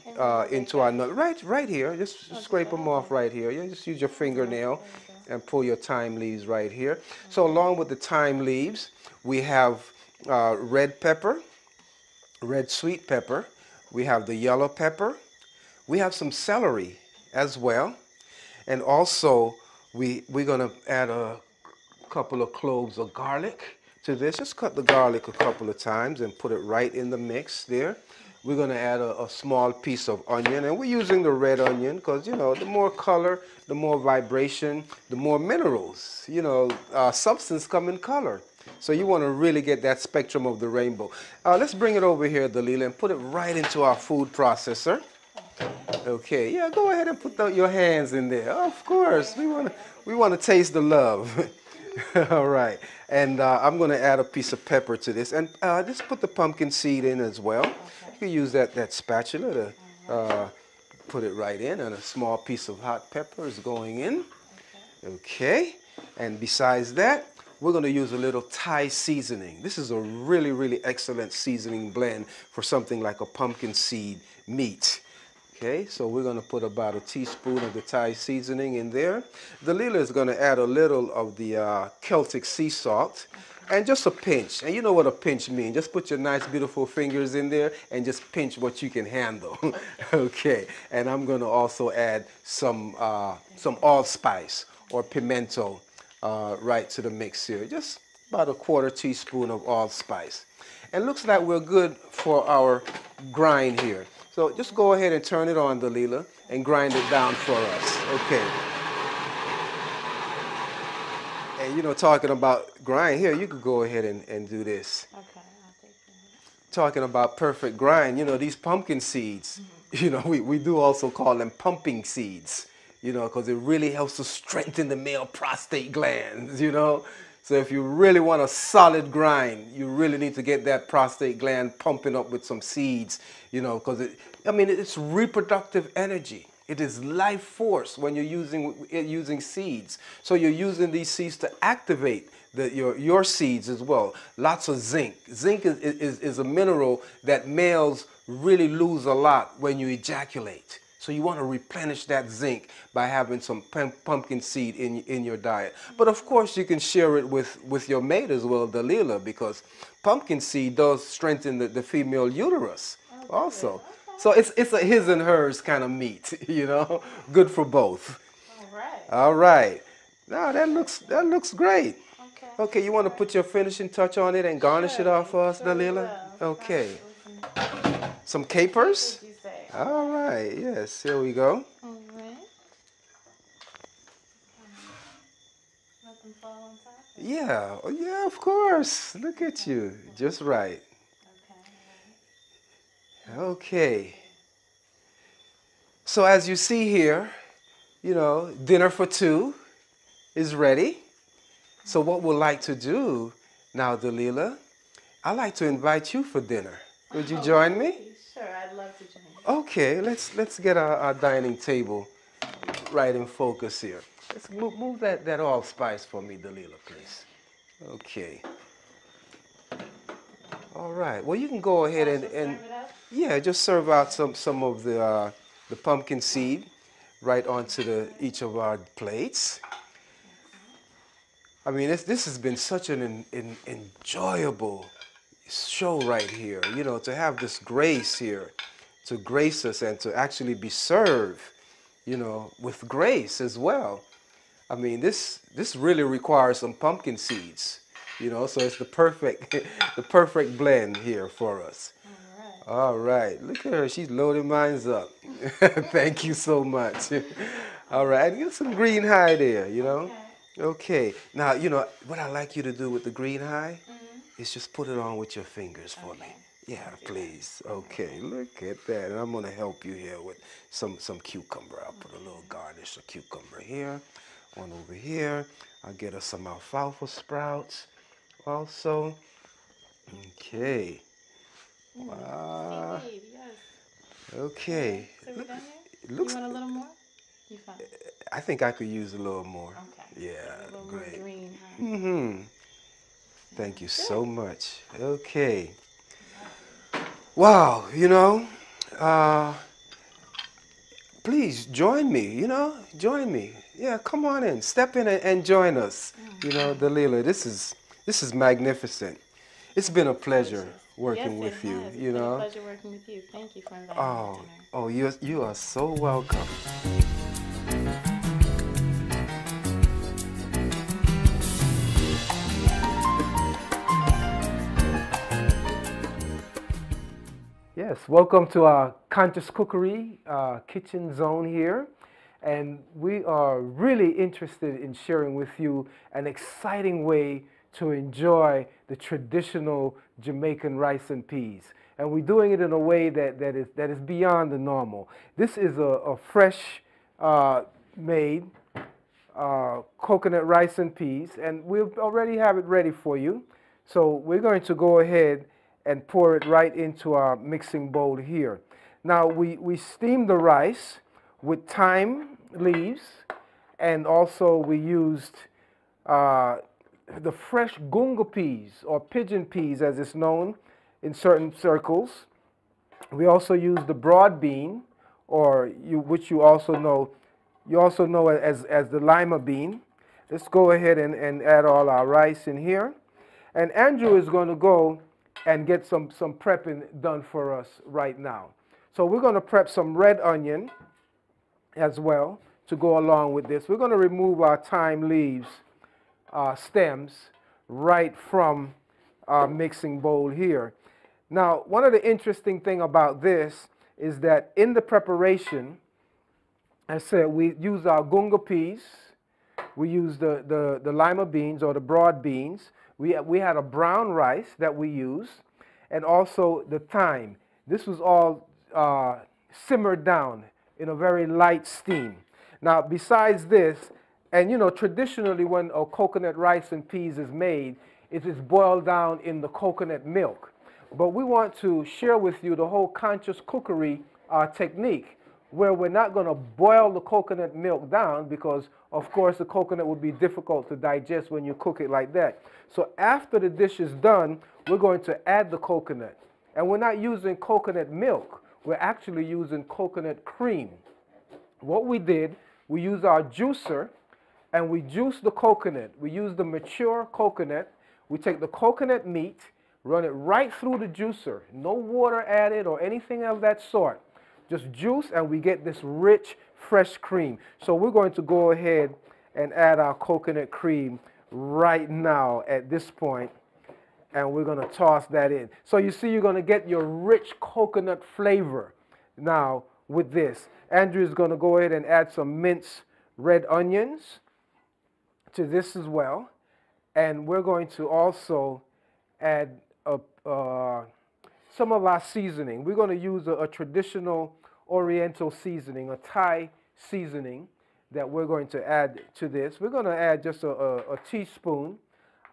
into our nut. Right here. Just scrape them off right here. You just use your fingernail and pull your thyme leaves right here. So along with the thyme leaves, we have red pepper, red sweet pepper. We have the yellow pepper. We have some celery as well. And also, we're going to add a couple of cloves of garlic to this. Just cut the garlic a couple of times and put it right in the mix there. We're going to add a small piece of onion, and we're using the red onion because, you know, the more color, the more vibration, the more minerals. You know, substance come in color. So you want to really get that spectrum of the rainbow. Let's bring it over here, Dalila, and put it right into our food processor. Okay, yeah, go ahead and put your hands in there. Of course, we want to taste the love. All right, and I'm going to add a piece of pepper to this, and just put the pumpkin seed in as well. You can use that spatula to put it right in, and a small piece of hot pepper is going in. Okay, and besides that, we're going to use a little Thai seasoning. This is a really, really excellent seasoning blend for something like a pumpkin seed meat. Okay, so we're going to put about a teaspoon of the Thai seasoning in there. Dalila is going to add a little of the Celtic sea salt and just a pinch. And you know what a pinch means. Just put your nice, beautiful fingers in there and just pinch what you can handle. Okay, and I'm going to also add some allspice or pimento right to the mix here. Just about a quarter teaspoon of allspice. And looks like we're good for our grind here. So just go ahead and turn it on, Dalila, and grind it down for us. Okay. And you know, talking about grind here, you could go ahead and do this. Okay, I'll take that. Talking about perfect grind, you know, these pumpkin seeds, you know, we do also call them pumping seeds, you know, because it really helps to strengthen the male prostate glands, you know. So if you really want a solid grind, you really need to get that prostate gland pumping up with some seeds, you know, because it's reproductive energy. It is life force when you're using seeds. So you're using these seeds to activate your seeds as well. Lots of zinc. Zinc is a mineral that males really lose a lot when you ejaculate. So you want to replenish that zinc by having some pumpkin seed in your diet. But of course you can share it with your mate as well, Dalila, because pumpkin seed does strengthen the female uterus also. So it's a his and hers kind of meat, you know, good for both. All right. All right. Now that looks great. Okay, you want to put your finishing touch on it and garnish it off for us, Dalila? Okay. Some capers? What did you say? All right, yes, here we go. All right. let them fall on top? Yeah, oh, yeah, of course. Look at you. Just right. Okay. Okay. So as you see here, you know, dinner for two is ready. So what we'd like to do now, Dalila, I'd like to invite you for dinner. Would you join me? Sure, I'd love to join you. Okay, let's get our dining table right in focus here. Let's move that allspice for me, Dalila, please. Okay. All right. Well, you can go ahead and Serve it up? yeah, just serve out some of the pumpkin seed right onto each of our plates. I mean, this has been such an enjoyable show right here. You know, to have this grace here, to grace us and to actually be served, you know, with grace as well. I mean, this really requires some pumpkin seeds, you know, so it's the perfect the perfect blend here for us. All right, look at her. She's loading mine up. Thank you so much. All right, get some green high there, you know. Okay. Now, you know, what I like you to do with the green high is just put it on with your fingers for me. Yeah, please. Okay, look at that. And I'm going to help you here with some cucumber. I'll put a little garnish of cucumber here, one over here. I'll get us some alfalfa sprouts also. Okay. Seaweed, yes. Okay. So we done here? It looks, You want a little more? You fine. I think I could use a little more. Okay. Yeah, A little great. more green, huh? Mm-hmm. Thank you so much. Okay. Wow, you know, please join me, you know, join me. Yeah, come on in, step in and join us. You know, Dalila, this is magnificent. It's been a pleasure working with you, you know. It's been a pleasure working with you. Thank you for inviting me to dinner. Oh, you are so welcome. Yes, welcome to our Conscious Cookery kitchen zone here. And we are really interested in sharing with you an exciting way to enjoy the traditional Jamaican rice and peas. And we're doing it in a way that is beyond the normal. This is a fresh made coconut rice and peas, and we already have it ready for you. So we're going to go ahead and pour it right into our mixing bowl here. Now we steam the rice with thyme leaves, and also we used the fresh gunga peas, or pigeon peas as it's known in certain circles. We also used the broad bean, which you also know as the lima bean. Let's go ahead and add all our rice in here. And Andrew is going to go and get some prepping done for us right now. So we're going to prep some red onion as well to go along with this. We're going to remove our thyme leaves stems right from our mixing bowl here. Now, one of the interesting thing about this is that in the preparation, I said we use our gunga peas, we use the lima beans or the broad beans. We had a brown rice that we used, and also the thyme. This was all simmered down in a very light steam. Now, besides this, and you know, traditionally when a coconut rice and peas is made, it is boiled down in the coconut milk. But we want to share with you the whole conscious cookery technique, where we're not going to boil the coconut milk down because, of course, the coconut would be difficult to digest when you cook it like that. So after the dish is done, we're going to add the coconut. And we're not using coconut milk. We're actually using coconut cream. What we did, we used our juicer, and we juiced the coconut. We use the mature coconut. We take the coconut meat, run it right through the juicer. No water added or anything of that sort. Just juice, and we get this rich, fresh cream. So we're going to go ahead and add our coconut cream right now at this point, and we're going to toss that in. So you see, you're going to get your rich coconut flavor now with this. Andrew is going to go ahead and add some minced red onions to this as well. And we're going to also add some of our seasoning. We're going to use a traditional Oriental seasoning, a Thai seasoning that we're going to add to this. We're going to add just a teaspoon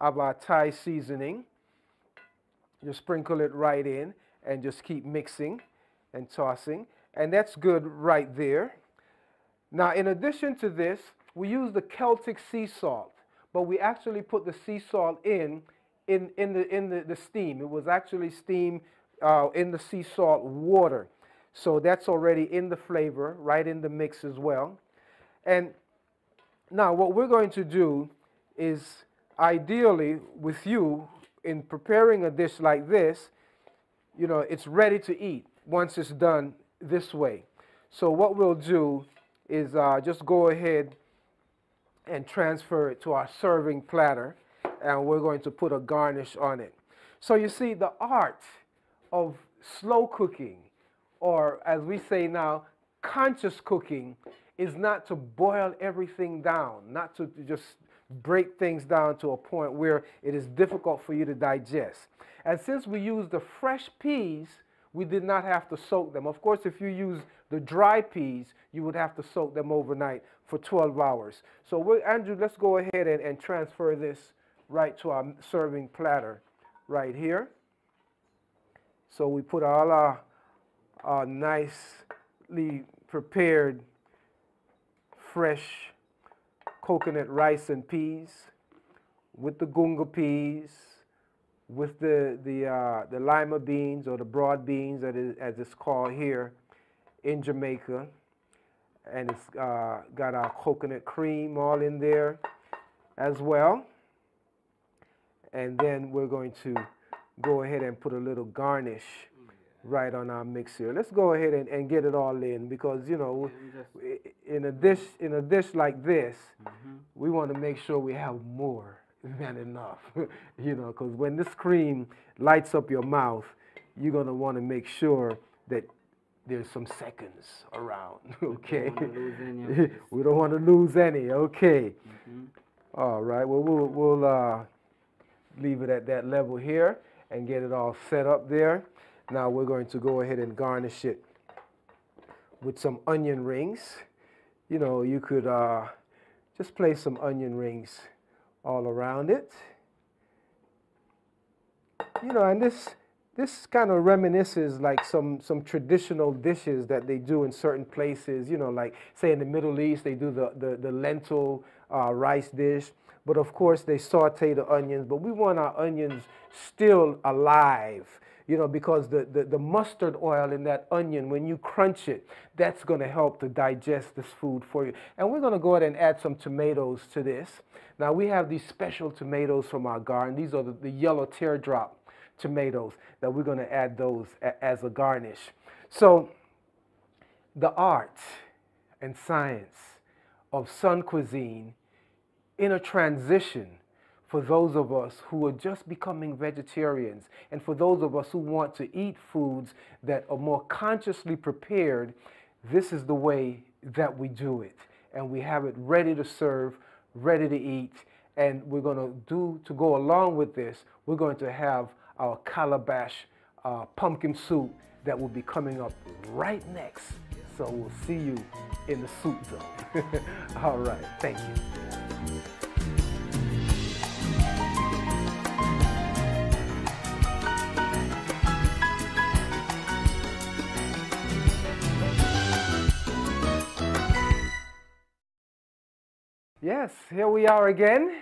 of our Thai seasoning. Just sprinkle it right in and just keep mixing and tossing. And that's good right there. Now, in addition to this, we use the Celtic sea salt, but we actually put the sea salt in the steam. It was actually steamed in the sea salt water. So that's already in the flavor, right in the mix as well. And now what we're going to do is, ideally with you, in preparing a dish like this, you know, it's ready to eat once it's done this way. So what we'll do is just go ahead and transfer it to our serving platter, and we're going to put a garnish on it. So you see, the art of slow cooking, or as we say now, conscious cooking, is not to boil everything down, not to just break things down to a point where it is difficult for you to digest. And since we use the fresh peas, we did not have to soak them. Of course, if you use the dry peas, you would have to soak them overnight for 12 hours. So Andrew, let's go ahead and transfer this right to our serving platter right here. So we put all our nicely prepared fresh coconut rice and peas with the gunga peas, with the lima beans, or the broad beans as it's called here in Jamaica. And it's got our coconut cream all in there as well. And then we're going to go ahead and put a little garnish right on our mix here. Let's go ahead and get it all in, because, you know, in a dish like this, we want to make sure we have more than enough, you know, because when this cream lights up your mouth, you're going to want to make sure that there's some seconds around, okay? We don't want to lose any, okay? All right, well, we'll leave it at that level here and get it all set up there. Now we're going to go ahead and garnish it with some onion rings. You know, you could just place some onion rings all around it. You know, and this kind of reminisces like some traditional dishes that they do in certain places. You know, like say in the Middle East, they do the lentil rice dish. But of course, they saute the onions. But we want our onions still alive, you know, because the mustard oil in that onion, when you crunch it, that's going to help to digest this food for you. And we're going to go ahead and add some tomatoes to this. Now, we have these special tomatoes from our garden. These are the yellow teardrop tomatoes that we're going to add those as a garnish. So the art and science of Sun Cuisine in a transition for those of us who are just becoming vegetarians, and for those of us who want to eat foods that are more consciously prepared, this is the way that we do it. And we have it ready to serve, ready to eat. And we're going to go along with this, we're going to have our calabash pumpkin soup that will be coming up right next. So we'll see you in the soup zone. All right, thank you. Yes, here we are again,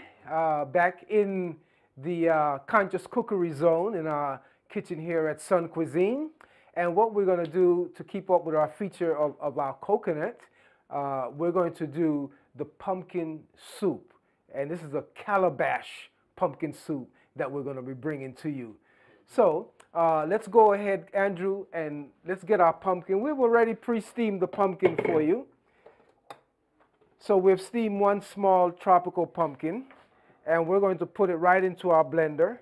back in the conscious cookery zone in our kitchen here at Sun Cuisine. And what we're going to do to keep up with our feature of our coconut, we're going to do the pumpkin soup. And this is a calabash pumpkin soup that we're going to be bringing to you. So let's go ahead, Andrew, and let's get our pumpkin. We've already pre-steamed the pumpkin for you. So we've steamed one small tropical pumpkin, and we're going to put it right into our blender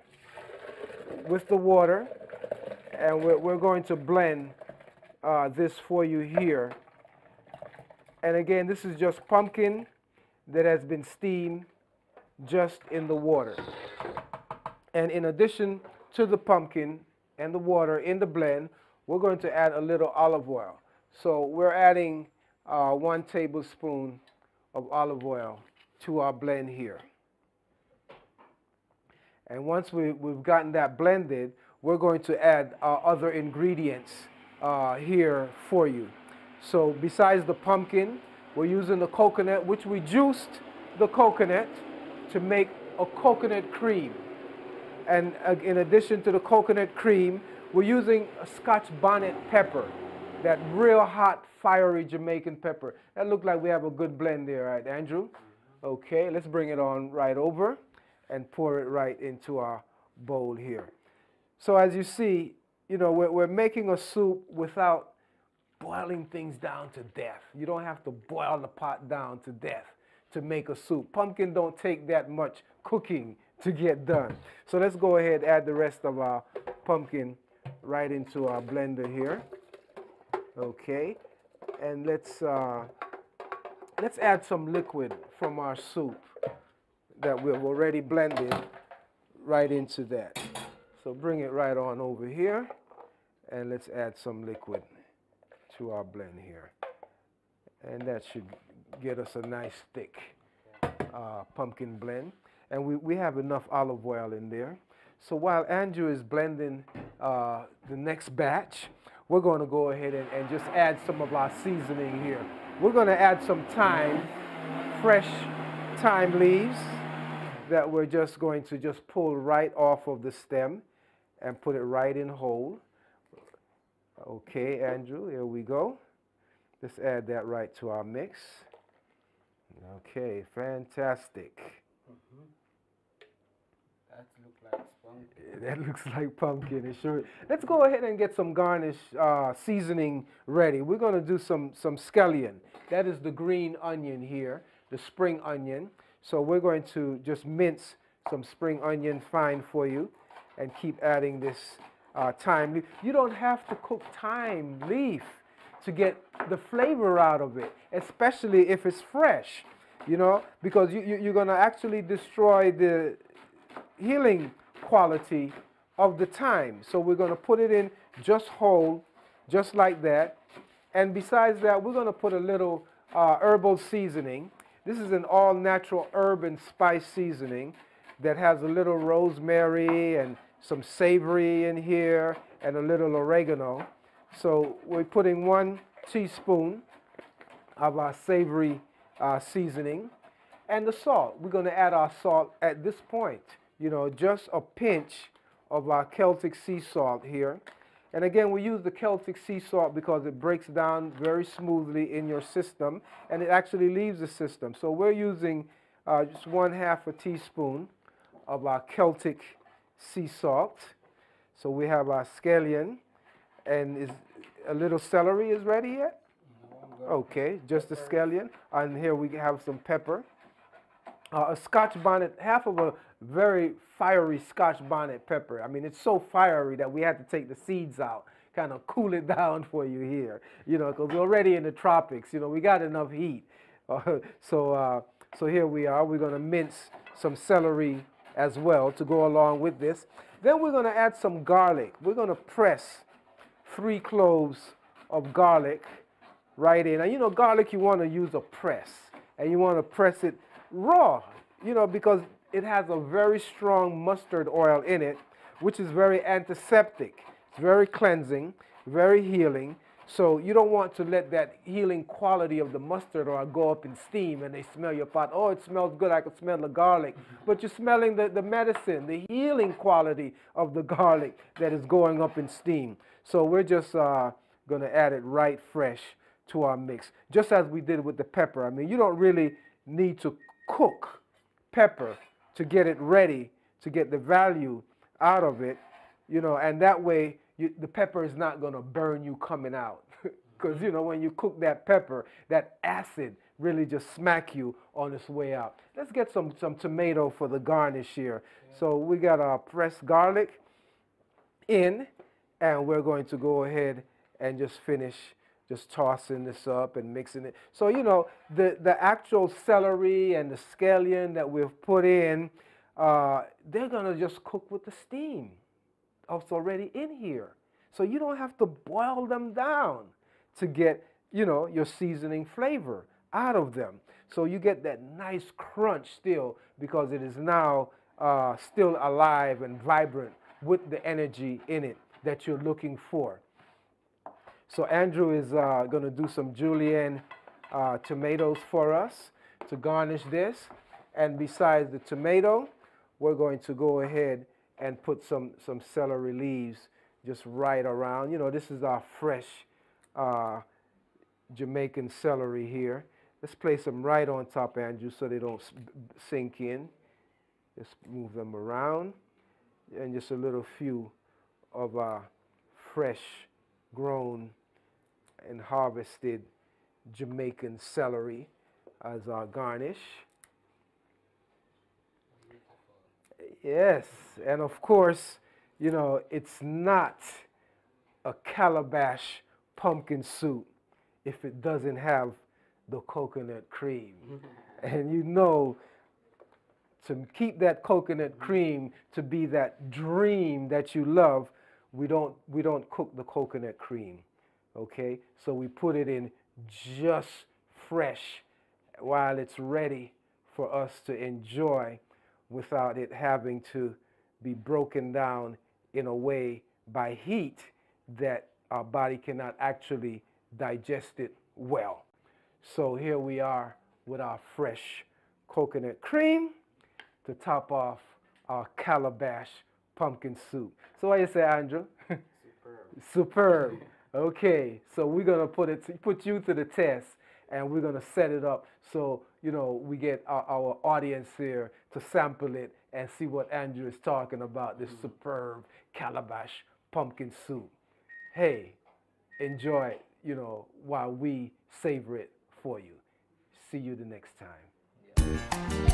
with the water, and we're going to blend this for you here. And again, this is just pumpkin that has been steamed just in the water. And in addition to the pumpkin and the water in the blend, we're going to add a little olive oil. So we're adding 1 tablespoon of olive oil to our blend here. And once we've gotten that blended, we're going to add our other ingredients here for you. So besides the pumpkin, we're using the coconut, which we juiced the coconut to make a coconut cream. And in addition to the coconut cream, we're using a Scotch bonnet pepper, that real hot, fiery Jamaican pepper. That looks like we have a good blend there, right, Andrew? Okay, let's bring it on right over and pour it right into our bowl here. So as you see, you know, we're making a soup without boiling things down to death. You don't have to boil the pot down to death to make a soup. Pumpkin don't take that much cooking to get done. So let's go ahead and add the rest of our pumpkin right into our blender here. Okay, and let's add some liquid from our soup that we've already blended right into that. So bring it right on over here, and let's add some liquid to our blend here. And that should get us a nice thick pumpkin blend. And we have enough olive oil in there. So while Andrew is blending the next batch, we're going to go ahead and just add some of our seasoning here. We're going to add some thyme, fresh thyme leaves that we're just going to just pull right off of the stem and put it right in whole. Okay, Andrew, here we go. Let's add that right to our mix. Okay, fantastic. That looks like pumpkin. That looks like pumpkin, it sure. Let's go ahead and get some garnish seasoning ready. We're going to do some scallion. That is the green onion here, the spring onion. So we're going to just mince some spring onion fine for you and keep adding this thyme leaf. You don't have to cook thyme leaf to get the flavor out of it, especially if it's fresh, you know, because you're going to actually destroy the healing quality of the thyme. So we're going to put it in just whole, just like that. And besides that, we're going to put a little herbal seasoning. This is an all-natural herb and spice seasoning that has a little rosemary and some savory in here and a little oregano. So we're putting 1 teaspoon of our savory seasoning and the salt. We're going to add our salt at this point. You know, just a pinch of our Celtic sea salt here. And again, we use the Celtic sea salt because it breaks down very smoothly in your system and it actually leaves the system. So we're using just 1/2 teaspoon of our Celtic sea salt. So we have our scallion, and is a little celery is ready yet? Okay, just the scallion. And here we have some pepper. A Scotch bonnet, half of a very fiery Scotch bonnet pepper. I mean, it's so fiery that we had to take the seeds out, kind of cool it down for you here, you know, because we're already in the tropics, you know, we got enough heat. So here we are. We're going to mince some celery as well to go along with this. Then we're going to add some garlic. We're going to press 3 cloves of garlic right in. And you know, garlic, you want to use a press, and you want to press it raw, you know, because it has a very strong mustard oil in it, which is very antiseptic. It's very cleansing, very healing. So you don't want to let that healing quality of the mustard oil go up in steam and they smell your pot. Oh, it smells good. I can smell the garlic. But you're smelling the medicine, the healing quality of the garlic that is going up in steam. So we're just going to add it right fresh to our mix, just as we did with the pepper. I mean, you don't really need to cook pepper to get it ready, to get the value out of it, you know, and that way the pepper is not going to burn you coming out. Because, you know, when you cook that pepper, that acid really just smack you on its way out. Let's get some tomato for the garnish here. Yeah. So we got our pressed garlic in, and we're going to go ahead and just finish just tossing this up and mixing it. So, you know, the actual celery and the scallion that we've put in, they're going to just cook with the steam that's already in here. So you don't have to boil them down to get, you know, your seasoning flavor out of them. So you get that nice crunch still because it is now still alive and vibrant with the energy in it that you're looking for. So Andrew is going to do some julienne tomatoes for us to garnish this. And besides the tomato, we're going to go ahead and put some celery leaves just right around. You know, this is our fresh Jamaican celery here. Let's place them right on top, Andrew, so they don't sink in. Just move them around. And just a little few of our fresh grown and harvested Jamaican celery as our garnish. Yes, and of course, you know, it's not a calabash pumpkin soup if it doesn't have the coconut cream. And you know, to keep that coconut cream to be that dream that you love, we don't cook the coconut cream, okay? So we put it in just fresh while it's ready for us to enjoy without it having to be broken down in a way by heat that our body cannot actually digest it well. So here we are with our fresh coconut cream to top off our calabash pumpkin soup. So what do you say, Andrew? Superb. Superb. Okay, so we're gonna put you to the test, and we're gonna set it up so you know we get our audience here to sample it and see what Andrew is talking about. This superb calabash pumpkin soup. Hey, enjoy it, you know, while we savor it for you. See you the next time. Yeah.